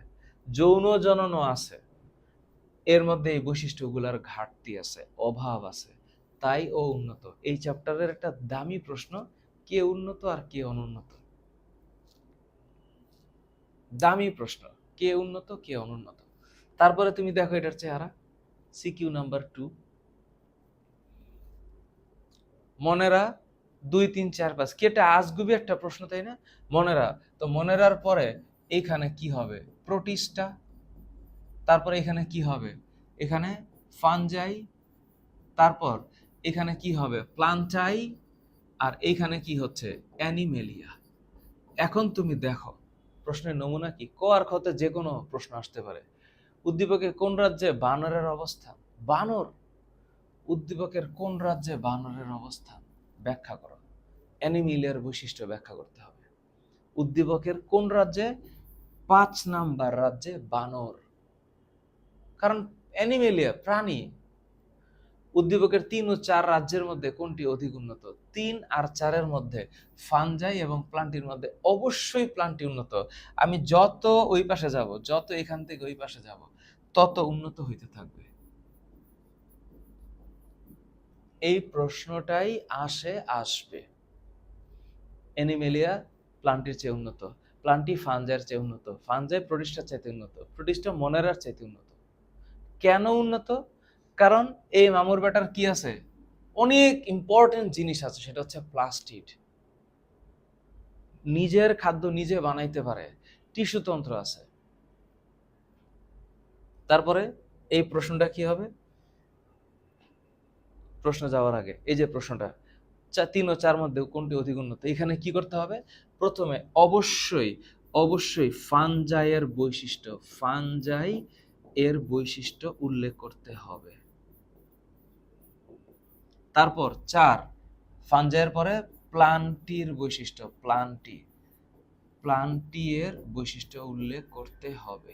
যৌন জননও আছে, এর মধ্যে এই বৈশিষ্ট্যগুলোর ঘাটতি আছে, অভাব আছে, তাই ও উন্নত। এই চ্যাপ্টারের একটা দামি প্রশ্ন, কে উন্নত আর কে অনুন্নত? দামি প্রশ্ন, কে উন্নত কে অনুন্নত। তারপরে তুমি দেখো এটার চেহারা, সিকিউ নাম্বার 2, মনেরা 2, 3, 4, 5। কি একটা আজগুবি একটা প্রশ্ন, তাই না? মনেরা, তো মনেরার পরে এইখানে কি হবে? প্রোটিস্টা। তারপরে এখানে কি হবে? এখানে ফানজাই। তারপর এখানে কি হবে? প্লান্টাই। আর এইখানে কি হচ্ছে? অ্যানিমেলিয়া। এখন তুমি দেখো প্রশ্নের নমুনা কি। ক আর খতে যে কোনো প্রশ্ন আসতে পারে। উদ্দীপকের কোন রাজ্যে বানরের অবস্থান? বানর, উদ্দীপকের কোন রাজ্যে বানরের অবস্থান? ব্যাখ্যা করো। অ্যানিমেলিয়ার বৈশিষ্ট্য ব্যাখ্যা করতে হবে। উদ্দীপকের কোন রাজ্যে? 5 নাম্বার রাজ্যে বানর, কারণ অ্যানিমেলিয়া প্রাণী। উদ্দীপকের 3 ও 4 রাজ্যের মধ্যে কোনটি অধিক উন্নত? 3 আর 4-এর মধ্যে ফানজাই এবং প্লান্টির মধ্যে অবশ্যই প্লান্টি উন্নত। আমি যত ওই পাশে যাব, যত এখান থেকে ওই পাশে যাব, তত উন্নত হইতে থাকবে। এই প্রশ্নটাই আসবে। অ্যানিমেলিয়া প্লান্টির চেয়ে উন্নত, প্লান্টি ফানজাইয়ের চেয়ে উন্নত, ফানজাই প্রোটিস্টার চাইতে উন্নত, প্রোটিস্টা মনেরার চাইতে উন্নত। কেন উন্নত? কারণ এই মামুর বেটার কি আছে? অনেক ইম্পর্টেন্ট জিনিস আছে, সেটা হচ্ছে প্লাস্টিড। নিজের খাদ্য নিজে বানাইতে পারে, টিস্যু তন্ত্র আছে। তারপরে এই প্রশ্নটা কি হবে? প্রশ্ন যাওয়ার আগে এই যে প্রশ্নটা 3 ও 4 মধ্যে কোনটি অধিক উন্নত, এখানে কি করতে হবে? প্রথমে অবশ্যই ফানজাই এর বৈশিষ্ট্য উল্লেখ করতে হবে। তারপর 4 ফানজাইয়ের পরে প্লান্টির বৈশিষ্ট্য, প্লান্টি এর বৈশিষ্ট্য উল্লেখ করতে হবে।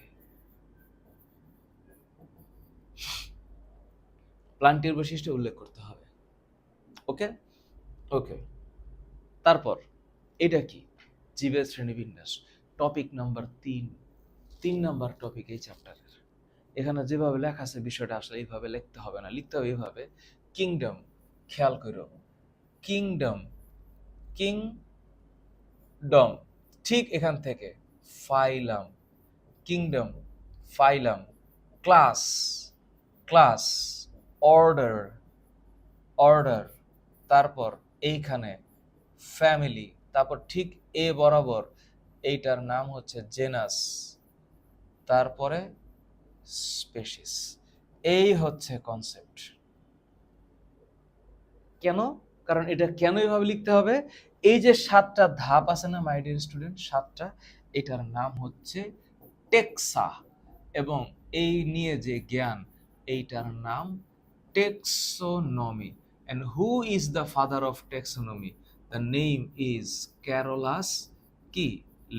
প্লান্টির বৈশিষ্ট্য উল্লেখ করতে হবে। ওকে ওকে। তারপর এটা কি? জীবের শ্রেণীবিন্যাস, টপিক নাম্বার 3 নাম্বার টপিক এই চ্যাপ্টারের। এখানে যেভাবে লেখা আছে বিষয়টা আসলে এইভাবে লিখতে হবে না, লিখতে হবে এইভাবে। কিংডম, খেয়াল করো, কিংডম, কিংডম, ঠিক এখান থেকে ফাইলাম, কিংডম, ফাইলাম, ক্লাস, অর্ডার, তারপর এইখানে ফ্যামিলি, তারপর ঠিক এ বরাবর এইটার নাম হচ্ছে জেনাস, তারপরে স্পেসিস। এই হচ্ছে কনসেপ্ট। কেন? কারণ এটা কেন এইভাবে লিখতে হবে? এই যে 7টা ধাপ আছে না মাই ডিয়ার স্টুডেন্ট, 7টা, এটার নাম হচ্ছে টেক্সা, এবং এই নিয়ে যে জ্ঞান, এইটার নাম টেক্সোনমি। And who is the father of taxonomy? The name is Carolus কি?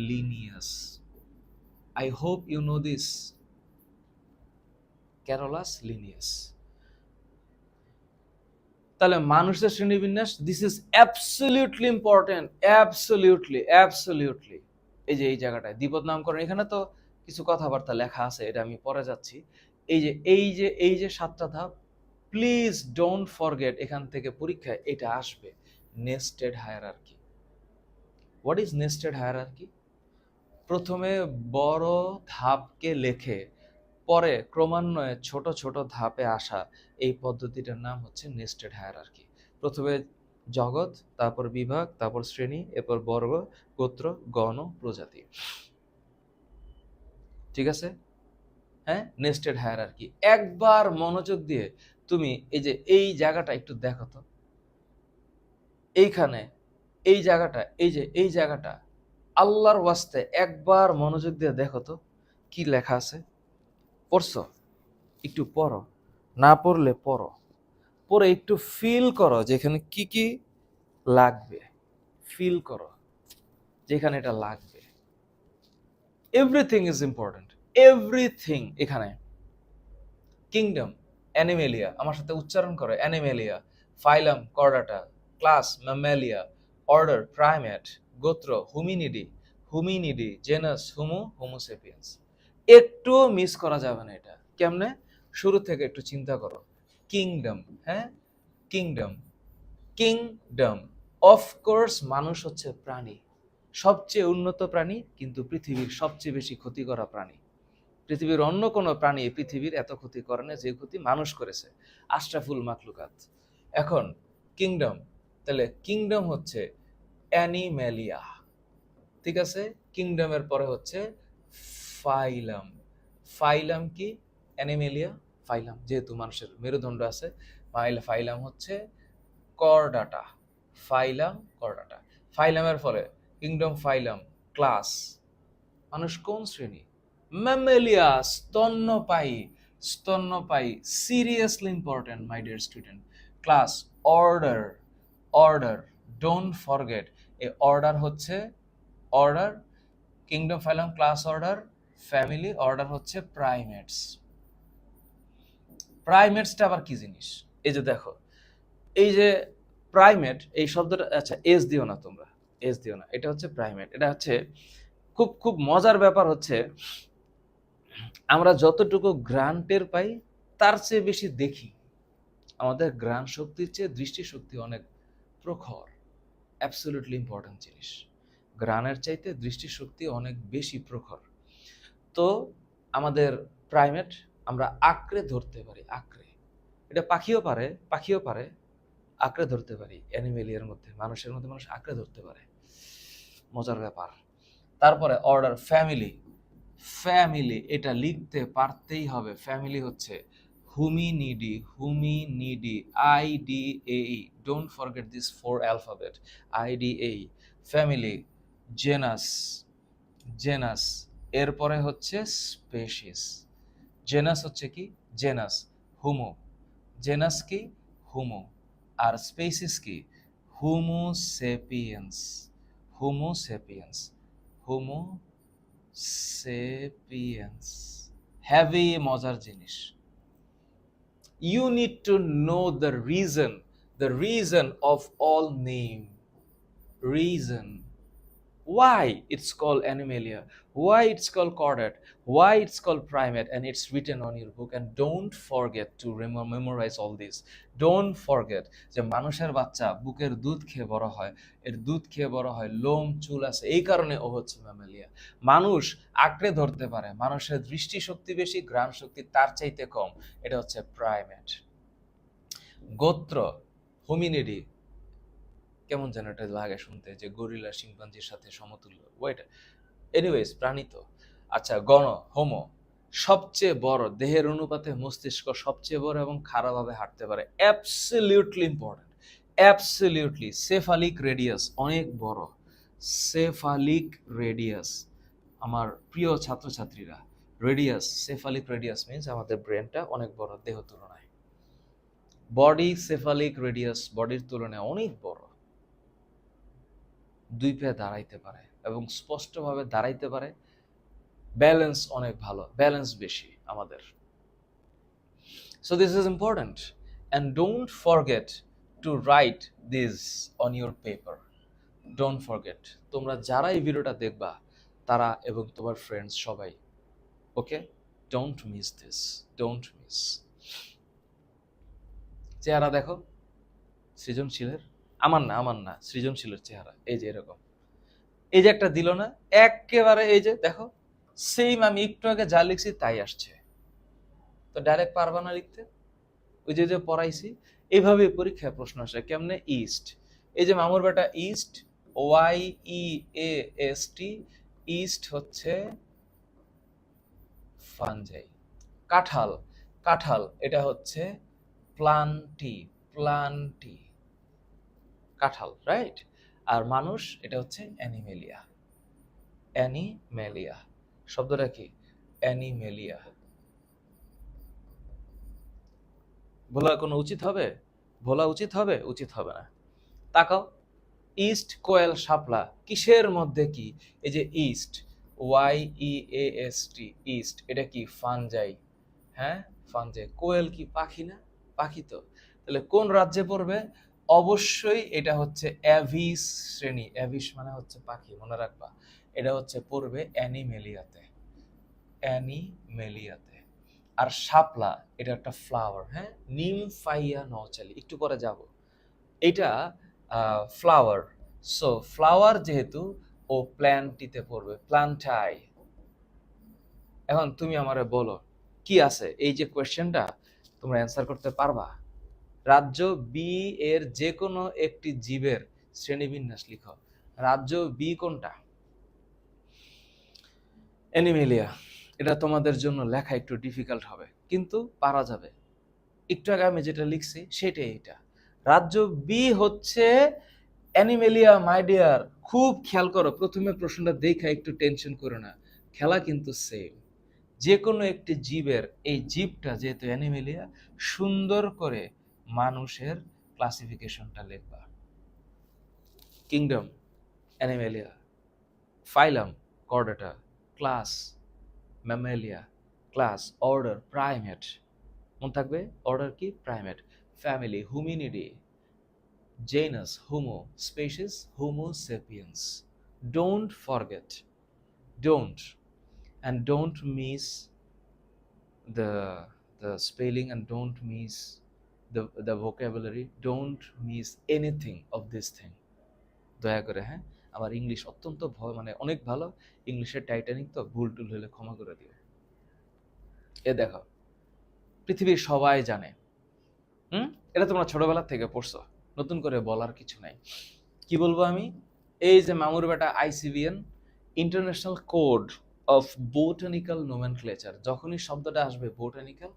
Linnaeus. I hope you know this. Carolus Linnaeus. তাহলে মানুষের শ্রেণীবিন্যাস, this is absolutely important, absolutely. এই যে এই জায়গাটায় দ্বিপদ নামকরণ, এখানে তো কিছু কথাবার্তা লেখা আছে, এটা আমি পরে যাচ্ছি। এই যে 7টা ধাপ, প্লিজ ডোন্ট ফরগেট, এখান থেকে পরীক্ষায় এটা আসবে। Nested hierarchy. What is nested hierarchy? প্রথমে বড় ধাপকে লেখে পরে ক্রমান্বয়ে ছোট ছোট ধাপে আসা, এই পদ্ধতিটার নাম হচ্ছে নেস্টেড হায়ারার্কি। প্রথমে জগৎ, তারপর বিভাগ, তারপর শ্রেণী, এরপর বর্গ, গোত্র, গণ, প্রজাতি। ঠিক আছে? হ্যাঁ, নেস্টেড হায়ারার্কি। একবার মনোযোগ দিয়ে তুমি এই জায়গাটা একটু দেখো তো, এইখানে এই জায়গাটা আল্লাহর ওয়াস্তে একবার মনোযোগ দিয়ে দেখো তো কি লেখা আছে। পড়ছো? একটু পড়ো, না পড়লে পড়ে একটু ফিল করো যেখানে কি লাগবে, ফিল করো যেখানে এটা লাগবে। Everything is important, everything. এখানে কিংডম, অ্যানিমেলিয়া, আমার সাথে উচ্চারণ করো, Animalia, phylum, Chordata, class, Mammalia, order, primate, গোত্র, হুমিনিডি, জেনাস, হোমোসেপিয়েন্স। একটু মিস করা যাবে না এটা। কেমনে? শুরু থেকে একটু চিন্তা করো। কিংডম, হ্যাঁ, কিংডম, অফকোর্স মানুষ হচ্ছে প্রাণী, সবচেয়ে উন্নত প্রাণী, কিন্তু পৃথিবীর সবচেয়ে বেশি ক্ষতি করা প্রাণী। পৃথিবীর অন্য কোনো প্রাণী পৃথিবীর এত ক্ষতি করে না যে ক্ষতি মানুষ করেছে, আশরাফুল মাখলুকাত। এখন কিংডম, তাহলে কিংডম হচ্ছে অ্যানিমেলিয়া, ঠিক আছে? কিংডমের পরে হচ্ছে ফাইলাম কি? অ্যানিমেলিয়া, ফাইলাম, যেহেতু মানুষের মেরুদণ্ড আছে, ফাইলাম হচ্ছে কর্ডাটা, ফাইলামের পরে কিংডম, ফাইলাম, ক্লাস, মানুষ কোন শ্রেণী? ম্যামেলিয়া, স্তন্যপায়ী, seriously important my dear student. Class, order, don't forget, এই অর্ডার হচ্ছে kingdom, phylum, class, order, family, order হচ্ছে প্রাইমেটসটা আবার কি জিনিস? এই যে দেখো, এই যে প্রাইমেট এই শব্দটা, আচ্ছা এস দিও না তোমরা, এস দিও না, এটা হচ্ছে প্রাইমেট। এটা হচ্ছে খুব খুব মজার ব্যাপার হচ্ছে, আমরা যতটুকু ঘ্রাণ টের পাই তার চেয়ে বেশি দেখি। আমাদের ঘ্রাণ শক্তির চেয়ে দৃষ্টিশক্তি অনেক প্রখর, অ্যাবসলিউটলি ইম্পর্টেন্ট জিনিস। ঘ্রাণের চাইতে দৃষ্টিশক্তি অনেক বেশি প্রখর। তো আমাদের প্রাইমেট আমরা আঁকড়ে ধরতে পারি, আঁকড়ে। এটা পাখিও পারে আঁকড়ে ধরতে পারি। অ্যানিমেলিয়ার মধ্যে, মানুষের মধ্যে মানুষ আঁকড়ে ধরতে পারে, মজার ব্যাপার। তারপরে অর্ডার, ফ্যামিলি। ফ্যামিলি এটা লিখতে পারতেই হবে। ফ্যামিলি হচ্ছে হুমিনিডি, IDAE, don't forget this 4 alphabet, IDAE, family. Genus, এরপরে হচ্ছে স্পেসিস। জেনাস হচ্ছে কি, জেনাস হুমো, জেনাস কি হুমো, আর স্পেসিস কি হোমোসেপিয়েন্স, হোমোসেপিয়েন্স, হোমোসেপিয়েন্স। হেভি মজার জিনিস। You need to know the reason of all name. Reason. Why it's called Animalia, why it's called chordate, why it's called primate, and it's written on your book. And don't forget to memorize all this. Don't forget যে মানুষের বাচ্চা বুকের দুধ খেয়ে বড় হয়, এর দুধ খেয়ে বড় হয়, লোম চুল আছে, এই কারণে ও হচ্ছে ম্যামালিয়া। মানুষ আঁকড়ে ধরতে পারে, মানুষের দৃষ্টিশক্তি বেশি, ঘ্রাণ শক্তি তার চাইতে কম, এটা হচ্ছে প্রাইমেট। গোত্র, হোমিনিডি, কেমন যেন এটা লাগে শুনতে, যে গরিলা শিম্পাঞ্জির সাথে সমতুল্য, ওয়েট, এনিওয়েজ প্রাণী তো। আচ্ছা, গণ, হোমো, সবচেয়ে বড়, দেহের অনুপাতে মস্তিষ্ক সবচেয়ে বড় এবং খারাপভাবে হাঁটতে পারে, absolutely important, absolutely. Cephalic radius অনেক বড়, সেফালিক রেডিয়াস, আমার প্রিয় ছাত্রছাত্রীরা, রেডিয়াস, সেফালিক রেডিয়াস মিনস আমাদের ব্রেনটা অনেক বড় দেহ তুলনায়। বডি সেফালিক রেডিয়াস বডির তুলনায় অনেক বড়। দুই পায়ে দাঁড়াইতে পারে এবং স্পষ্টভাবে দাঁড়াইতে পারে। ব্যালেন্স অনেক ভালো, ব্যালেন্স বেশি আমাদের। So this is important, and don't forget to right this on your paper. Don't forget, তোমরা যারা এই ভিডিওটা দেখবা তারা এবং তোমার ফ্রেন্ডস সবাই, okay, don't miss this, don't miss. চেহারা দেখো সৃজনশীলের, আমার না, সৃজনশীলের চেহারা এই যে এরকম, এই যে একটা দিল না একেবারে, এই যে দেখো সেম আমি একটু আগে যা লিখছি তাই আসছে। তো ডাইরেক্ট পারবা না লিখতে, ওই যে পড়াইছি এইভাবে পরীক্ষায় প্রশ্ন আসে। কেমনে? ইস্ট, এই যে মামুর বেটা ইস্ট, YEAST, ইস্ট হচ্ছে ফানজাই। কাঁঠাল, কাঁঠাল এটা হচ্ছে প্লান্টি, প্লান্টি, কাঁঠাল, রাইট। আর মানুষ এটা হচ্ছে অ্যানিমেলিয়া, অ্যানিমেলিয়া। শব্দটা কি? অ্যানিমেলিয়া। বলা কোনো উচিত হবে? বলা উচিত হবে? উচিত হবে না। তাকাও, ইস্ট, কোয়েল, শাপলা, কিসের মধ্যে কি? এই যে ইস্ট, YEAST, ইস্ট এটা কি? ফানজাই, হ্যাঁ ফানজাই। কোয়েল কি পাখি না? পাখি তো। তাহলে কোন রাজ্যে পড়বে? অবশ্যই এটা হচ্ছে অ্যাভিস শ্রেণী। অ্যাভিস মানে হচ্ছে পাখি, মনে রাখবা। এটা হচ্ছে পড়বে অ্যানিমেলিয়াতে, অ্যানিমেলিয়াতে। আর শাপলা এটা একটা ফ্লাওয়ার, হ্যাঁ, নিমফাইয়া নচালি, একটু পরে যাব। এটা ফ্লাওয়ার, সো ফ্লাওয়ার যেহেতু ও প্ল্যান্টিতে পড়বে, প্ল্যান্টাই। এখন তুমি আমারে বলো কি আছে এই যে কোয়েশ্চেনটা তোমরা অ্যান্সার করতে পারবা? রাজ্য বি এর যে কোনো একটি জীবের শ্রেণীবিন্যাস লিখো। রাজ্য বি কোনটা? অ্যানিমেলিয়া। এটা তোমাদের জন্য লেখা একটু ডিফিকাল্ট হবে, কিন্তু পারা যাবে। একটু আগে আমি যেটা লিখছি সেটাই এটা। রাজ্য বি হচ্ছে অ্যানিমেলিয়া, মাই ডিয়ার। খুব খেয়াল করো, প্রথমে প্রশ্নটা দেখা একটু টেনশন করো না, খেলা কিন্তু সেম। যে কোনো একটি জীবের, এই জীবটা যেহেতু অ্যানিমেলিয়া, সুন্দর করে মানুষের ক্লাসিফিকেশনটা লিখবা। Kingdom Animalia, phylum Chordata, class Mammalia, class order primate, মনে থাকবে অর্ডার কি? Primate. family hominidae, genus homo, species homo sapiens. Don't forget, don't, and don't miss the spelling, and don't miss the vocabulary, don't miss anything of this thing. দয়া করে, হ্যাঁ, আমার English অত্যন্ত মানে অনেক ভালো, ইংলিশের টাইটানিক তো, ভুল টুল হলে ক্ষমা করে দিও। এ দেখো, পৃথিবীর সবাই জানে, এটা তোমরা ছোটবেলা থেকে পড়ছো, নতুন করে বলার কিছু নাই। কি বলবো আমি? এই যে মামুর বেটা আইসিবিএন, international code of botanical nomenclature, যখনই শব্দটা আসবে বোটানিক্যাল,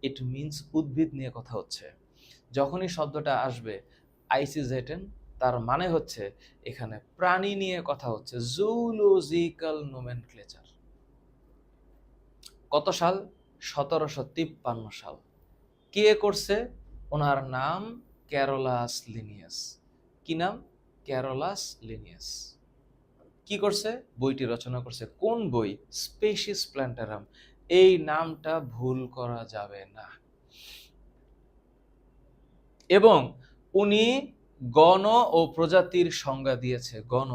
ইট মিনস উদ্ভিদ নিয়ে কথা হচ্ছে। যখনই শব্দটা আসবে আইসিজেটেন, তার মানে হচ্ছে এখানে প্রাণী নিয়ে কথা হচ্ছে, জুলজিক্যাল নোমেনক্লেচার। কত সাল? 1753 সাল। কে করছে? ওনার নাম ক্যারোলাস লিনিয়াস। কি নাম? Carolus Linnaeus. কি করছে? বইটি রচনা করছে। কোন বই? স্পেসিস প্ল্যান্টারাম। এই নামটা ভুল করা যাবে না। এবং উনি গণ ও প্রজাতির সংজ্ঞা দিয়েছে। গণ,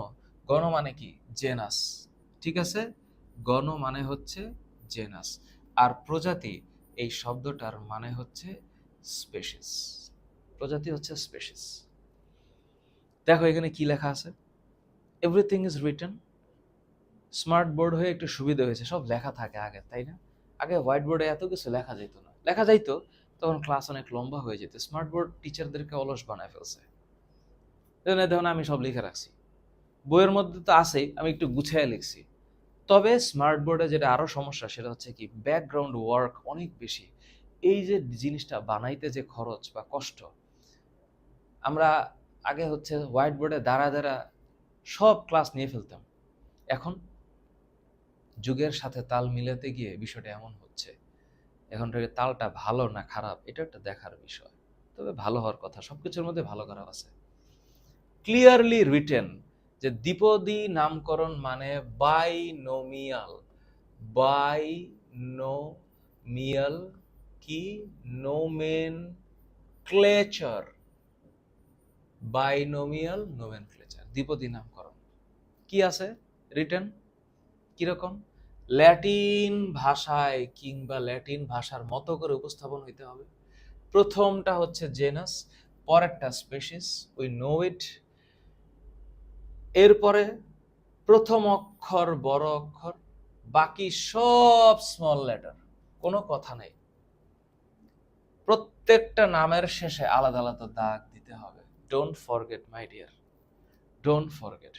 গণ মানে কি? জেনাস। ঠিক আছে, গণ মানে হচ্ছে জেনাস, আর প্রজাতি এই শব্দটার মানে হচ্ছে স্পেসিস। প্রজাতি হচ্ছে স্পেসিস। দেখো এখানে কি লেখা আছে, everything is written. Smart board হয়ে একটু সুবিধা হয়েছে, সব লেখা থাকে আগে, তাই না? আগে হোয়াইট বোর্ডে এত কিছু লেখা যেত না, লেখা যাইতো তখন ক্লাস অনেক লম্বা হয়ে যেত। স্মার্ট বোর্ড টিচারদেরকে অলস বানায় ফেলছে। দেখুন আমি সব লিখে রাখছি, বইয়ের মধ্যে তো আছেই, আমি একটু গুছিয়ে লিখছি। তবে স্মার্ট বোর্ডে যেটা আরো সমস্যা, সেটা হচ্ছে কি, ব্যাকগ্রাউন্ড ওয়ার্ক অনেক বেশি। এই যে জিনিসটা বানাইতে যে খরচ বা কষ্ট, আমরা আগে হচ্ছে হোয়াইট বোর্ডে দাঁড়া দাঁড়া সব ক্লাস নিয়ে ফেলতাম। এখন যুগের সাথে তাল মিলাতে গিয়ে বিষয়টা এমন হচ্ছে, এখন থেকে তালটা ভালো না খারাপ এটা একটা দেখার বিষয়। তবে ভালো হওয়ার কথা, সবকিছুর মধ্যে ভালো খারাপ আছে। ক্লিয়ারলি রিটেন যে দ্বিপদী নামকরণ মানে বাইনোমিয়াল। বাইনোমিয়াল কি? নোমেনক্লেচার। বাইনোমিয়াল নোমেনক্লেচার, দ্বিপদী নামকরণ। কি আছে রিটেন? কিরকম? ল্যাটিন ভাষায় কিংবা ল্যাটিন ভাষার মতো করে উপস্থাপন হইতে হবে। প্রথমটা হচ্ছে জেনাস, পরেরটা স্পেসিস, উই নো ইট। এরপরে প্রথম অক্ষর বড় অক্ষর, বাকি সব স্মল লেটার, কোনো কথা নেই। প্রত্যেকটা নামের শেষে আলাদা আলাদা দাগ দিতে হবে। Don't forget my deer, don't forget,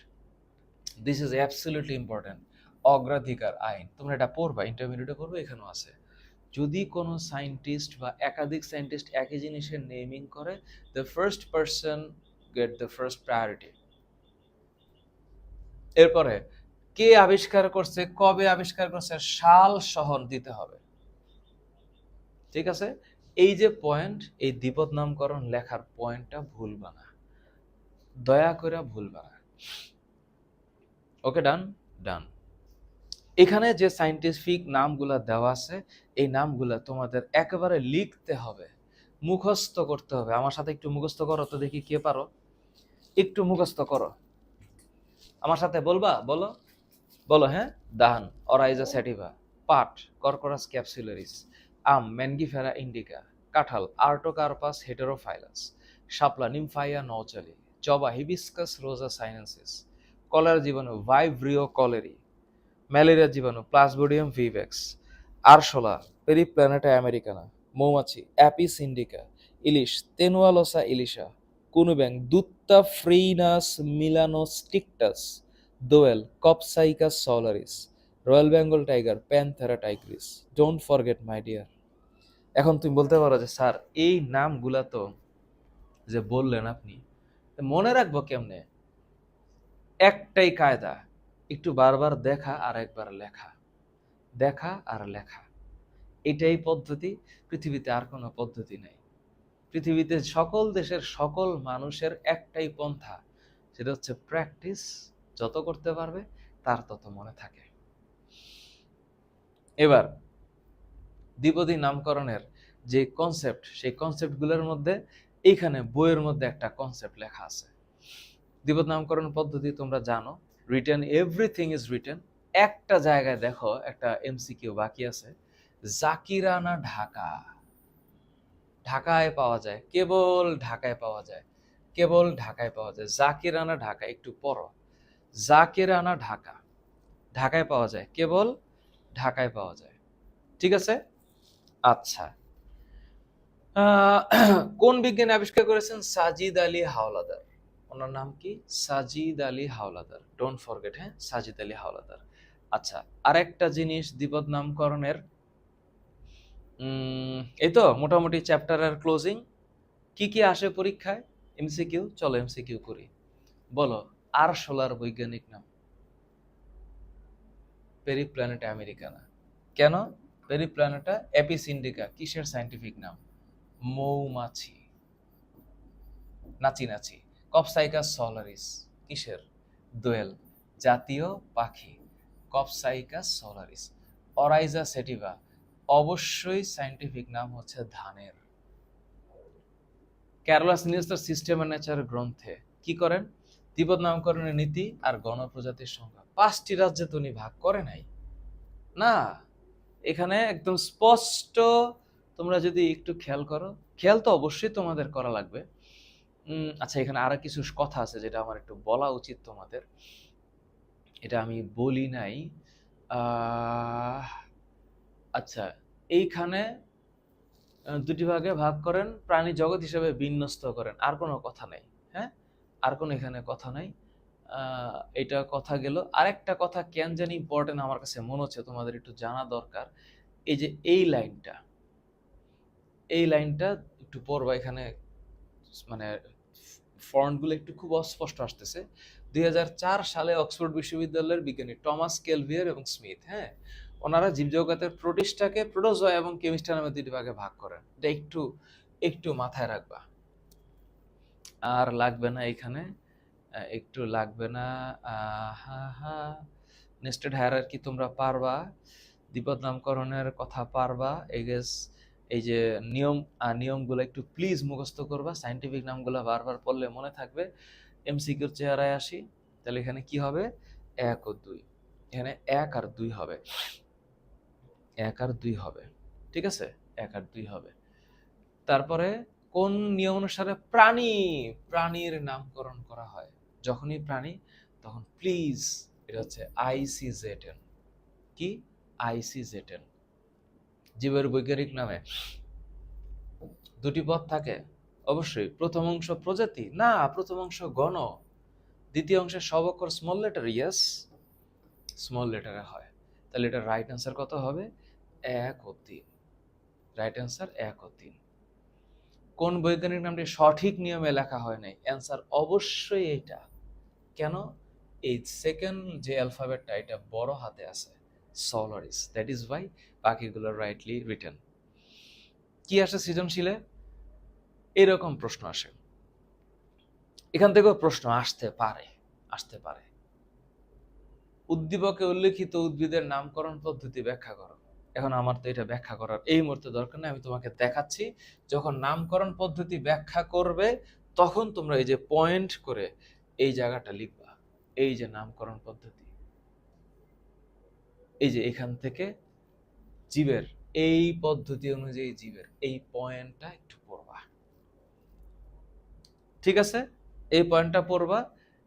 this is absolutely important. অগ্রাধিকার আইন, তোমরা এটা পড়বা, ইন্টারমিডিয়েটে পড়বে, এখানেও আছে। যদি কোনো সায়েন্টিস্ট বা একাধিক সায়েন্টিস্ট একই জিনিসের নেমিং করে, the first person get the first priority. এরপরে কে আবিষ্কার করছে, কবে আবিষ্কার করছে, সাল সহ দিতে হবে। ঠিক আছে, এই যে পয়েন্ট, এই দ্বিপদ নামকরণ লেখার পয়েন্টটা ভুলবা না, দয়া করে ভুলবা না। ওকে, ডান ডান। এখানে যে সায়েন্টিফিক নামগুলা দেওয়া আছে, এই নামগুলা তোমাদের একেবারে লিখতে হবে, মুখস্থ করতে হবে। আমার সাথে একটু মুখস্থ করো তো দেখি, কে পারো? একটু মুখস্থ করো আমার সাথে, বলবা? বলো বলো, হ্যাঁ। ধান, অরাইজা স্যাটিভা। পাট, কর্করাস ক্যাপসুলারিস। আম, ম্যানগিফেরা ইন্ডিকা। কাঁঠাল, আর্টোকার্পাস হেটেরোফাইলাস। শাপলা, নিমফাইয়া নওচালি। জবা, হিবিস্কাস রোজা সাইনেন্সিস। কলেরা জীবাণু, ভাইব্রিও কলেরি। ম্যালেরিয়া জীবাণু, প্লাজমোডিয়াম ভিভেক্স। আরশোলা, পেরিপ্ল্যানেটা আমেরিকানা। মৌমাছি, অ্যাপিস ইন্ডিকা। ইলিশ, তেনুয়ালোসা ইলিশা। কুনুব্যাং, দুত্তা ফ্রেইনাস মিলানোস্টিকটাস। দোয়েল, Copsychus saularis. Royal Bengal tiger, Panthera tigris. Don't forget my dear. এখন তুমি বলতে পারো যে স্যার এই নামগুলা তো যে বললেন আপনি, মনে রাখবো কেমনে? একটাই কায়দা, একটু বারবার দেখা আর একবার লেখা, দেখা আর লেখা, এটাই পদ্ধতি। পৃথিবীতে আর কোনো পদ্ধতি নেই। পৃথিবীতে সকল দেশের সকল মানুষের একটাই পন্থা, সেটা হচ্ছে প্র্যাকটিস। যত করতে পারবে তার তত মনে থাকে। এবার দ্বিপদী নামকরণের যে কনসেপ্ট, সেই কনসেপ্টগুলোর মধ্যে এইখানে বইয়ের মধ্যে একটা কনসেপ্ট লেখা আছে। দ্বিপদ নামকরণ পদ্ধতি তোমরা জানো, রিটেন, এভরিথিং ইজ রিটেন। একটা জায়গায় দেখো একটা এমসিকিউ বাকি আছে, জাকিরানা ঢাকা, ঢাকায় পাওয়া যায়, কেবল ঢাকায় পাওয়া যায়, কেবল ঢাকায় পাওয়া যায়। জাকিরানা ঢাকা, একটু পড়ো, জাকিরানা ঢাকা, ঢাকায় পাওয়া যায়, কেবল ঢাকায় পাওয়া যায়। ঠিক আছে? আচ্ছা, কোন বিজ্ঞানী আবিষ্কার করেছেন? সাজিদ আলী হাওলাদার। ওনার নাম কি? সাজিদ আলী হাওলাদার। ডোন্ট ফরগেট, হ্যাঁ, সাজিদ আলী হাওলাদার। আচ্ছা, আরেকটা জিনিস দ্বিপদ নামকরণের, এই তো মোটামুটি চ্যাপ্টারের ক্লোজিং। কি কি আসে পরীক্ষায়? এমসিকিউ, চলো এমসিকিউ করি। বলো, আরশোলার বৈজ্ঞানিক নাম? পেরিপ্ল্যানেটা আমেরিকানা। কেন পেরিপ্ল্যানেটা? এপিস ইন্ডিকা কিসের সায়েন্টিফিক নাম? মৌমাছি, নাচি নাচি। কপসাইকাস সোলারিস কিসের? দোয়েল, জাতীয় পাখি, কপসাইকাস সোলারিস। অরাইজা সেটিভা অবশ্যই সায়েন্টিফিক নাম হচ্ছে ধানের। ক্যারোলাস লিনেস তার সিস্টেম অ্যান্ড নেচার গ্রন্থে কি করেন? দ্বিপদ নামকরণের নীতি আর গণপ্রজাতির সংজ্ঞা। 5টি রাজ্যে তো উনি ভাগ করে নাই, না, এখানে একদম স্পষ্ট। তোমরা যদি একটু খেয়াল করো, খেয়াল তো অবশ্যই তোমাদের করা লাগবে। আচ্ছা, এখানে আরো কিছু কথা আছে যেটা আমার একটু বলা উচিত তোমাদের, এটা আমি বলি নাই। আচ্ছা, এইখানে দুটি ভাগে ভাগ করেন, প্রাণী জগৎ হিসেবে বিন্যস্ত করেন, আর কোনো কথা নাই। হ্যাঁ, আর কোনো এখানে কথা নাই। এটা কথা গেল। আরেকটা কথা কেন জানি ইম্পর্টেন্ট আমার কাছে মনে হচ্ছে তোমাদের একটু জানা দরকার। এই যে এই লাইনটা, এই লাইনটা একটু পড়বা। এখানে মানে ফন্টগুলো একটু খুব অস্পষ্ট আসতেছে। 2004 সালে অক্সফোর্ড বিশ্ববিদ্যালয়ের বিজ্ঞানী টমাস কেলভিয়ার এবং স্মিথ, হ্যাঁ, ওনারা জীবজগতের প্রোটিস্টাকে প্রোটোজোয়া এবং কেমিস্ট্রি নামে দুটি ভাগে ভাগ করেন। এটা একটু একটু মাথায় রাখবা। আর লাগবে না এখানে, একটু লাগবে না। নেস্টেড হায়ারার্কি তোমরা পারবা, দ্বিপদ নামকরণের কথা পারবা। এই যে নিয়মগুলো একটু প্লিজ মুখস্থ করবা। সায়েন্টিফিক নামগুলো বারবার পড়লে মনে থাকবে। এমসিকিউর চেহারায় আসি, তাহলে এখানে কি হবে? 1 ও 2, এখানে 1 আর 2 হবে, 1 আর 2 হবে। ঠিক আছে, 1 আর 2 হবে। তারপরে কোন নিয়ম অনুসারে প্রাণীর নামকরণ করা হয়? যখনই প্রাণী, তখন প্লিজ, এটা হচ্ছে ICZN। কি? ICZN। জীবের বৈজ্ঞানিক নামে দুটি পদ থাকে অবশ্যই। প্রথম অংশ প্রজাতি, না, প্রথম অংশ গণ, দ্বিতীয় অংশের সব অক্ষর স্মল লেটার, ইয়েস, স্মল লেটারে হয়। তাহলে এটা রাইট অ্যান্সার কত হবে? 1 ও 3। রাইট অ্যান্সার 1 ও 3। কোন বৈজ্ঞানিক নামটি সঠিক নিয়মে লেখা হয় নাই? অ্যান্সার অবশ্যই এটা। কেন? এই সেকেন্ড যে অ্যালফাবেটটা, এটা বড় হাতে আছে, সোলারিস, দ্যাট ইজ ওয়াই বাকিগুলো রাইটলি রিটেন। কি আসে সৃজনশীলে? এরকম প্রশ্ন আসে, এখান থেকেও প্রশ্ন আসতে পারে, আসতে পারে। উদ্দীপকে উল্লেখিত উদ্ভিদের নামকরণ পদ্ধতি ব্যাখ্যা করো। এখন আমার তো এটা ব্যাখ্যা করার এই মুহূর্তে দরকার নেই, আমি তোমাকে দেখাচ্ছি। যখন নামকরণ পদ্ধতি ব্যাখ্যা করবে, তখন তোমরা এই যে পয়েন্ট করে এই জায়গাটা লিখবা, এই যে নামকরণ পদ্ধতি, এই যে এখান থেকে জীবের এই পদ্ধতি অনুযায়ী জীবের এই পয়েন্টটা একটু পড়বা। ঠিক আছে, এই পয়েন্টটা পড়বা।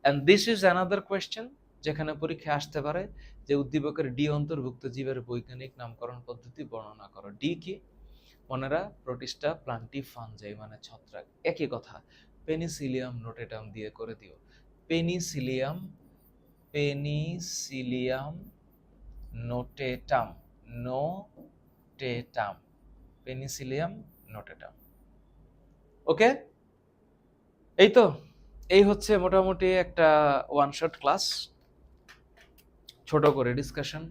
And this is another question যেখানে পরীক্ষা আসতে পারে যে উদ্দীপকের ডি অন্তর্ভুক্ত জীবের বৈজ্ঞানিক নামকরণ পদ্ধতি বর্ণনা করো। ডি কি? মনেরা, প্রোটিস্টা, প্লান্টি, ফানজাই মানে ছত্রাক, একই কথা। পেনিসিলিয়াম নোটেটাম দিয়ে করে দিও। Penicillium, Penicillium notatum, notatum, Penicillium notatum. Okay, এই তো, এই হচ্ছে মোটামুটি একটা ওয়ান শট ক্লাস, ছোট করে ডিসকাশন।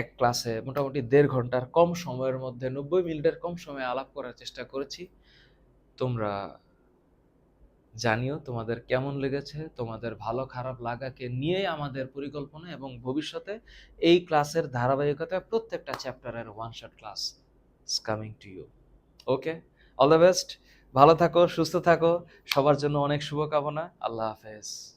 এক ক্লাসে মোটামুটি 1.5 ঘন্টার কম সময়ের মধ্যে 90 মিনিটের কম সময়ে আলাপ করার চেষ্টা করেছি। তোমরা জানিও তোমাদের কেমন লেগেছে। তোমাদের ভালো খারাপ লাগাকে নিয়ে আমাদের পরিকল্পনা, এবং ভবিষ্যতে এই ক্লাসের ধারাবাহিকতা প্রত্যেকটা চ্যাপ্টারের one shot class is coming to you. Okay, all the best. ভালো থাকো, সুস্থ থাকো, সবার জন্য অনেক শুভকামনা। আল্লাহ হাফেজ।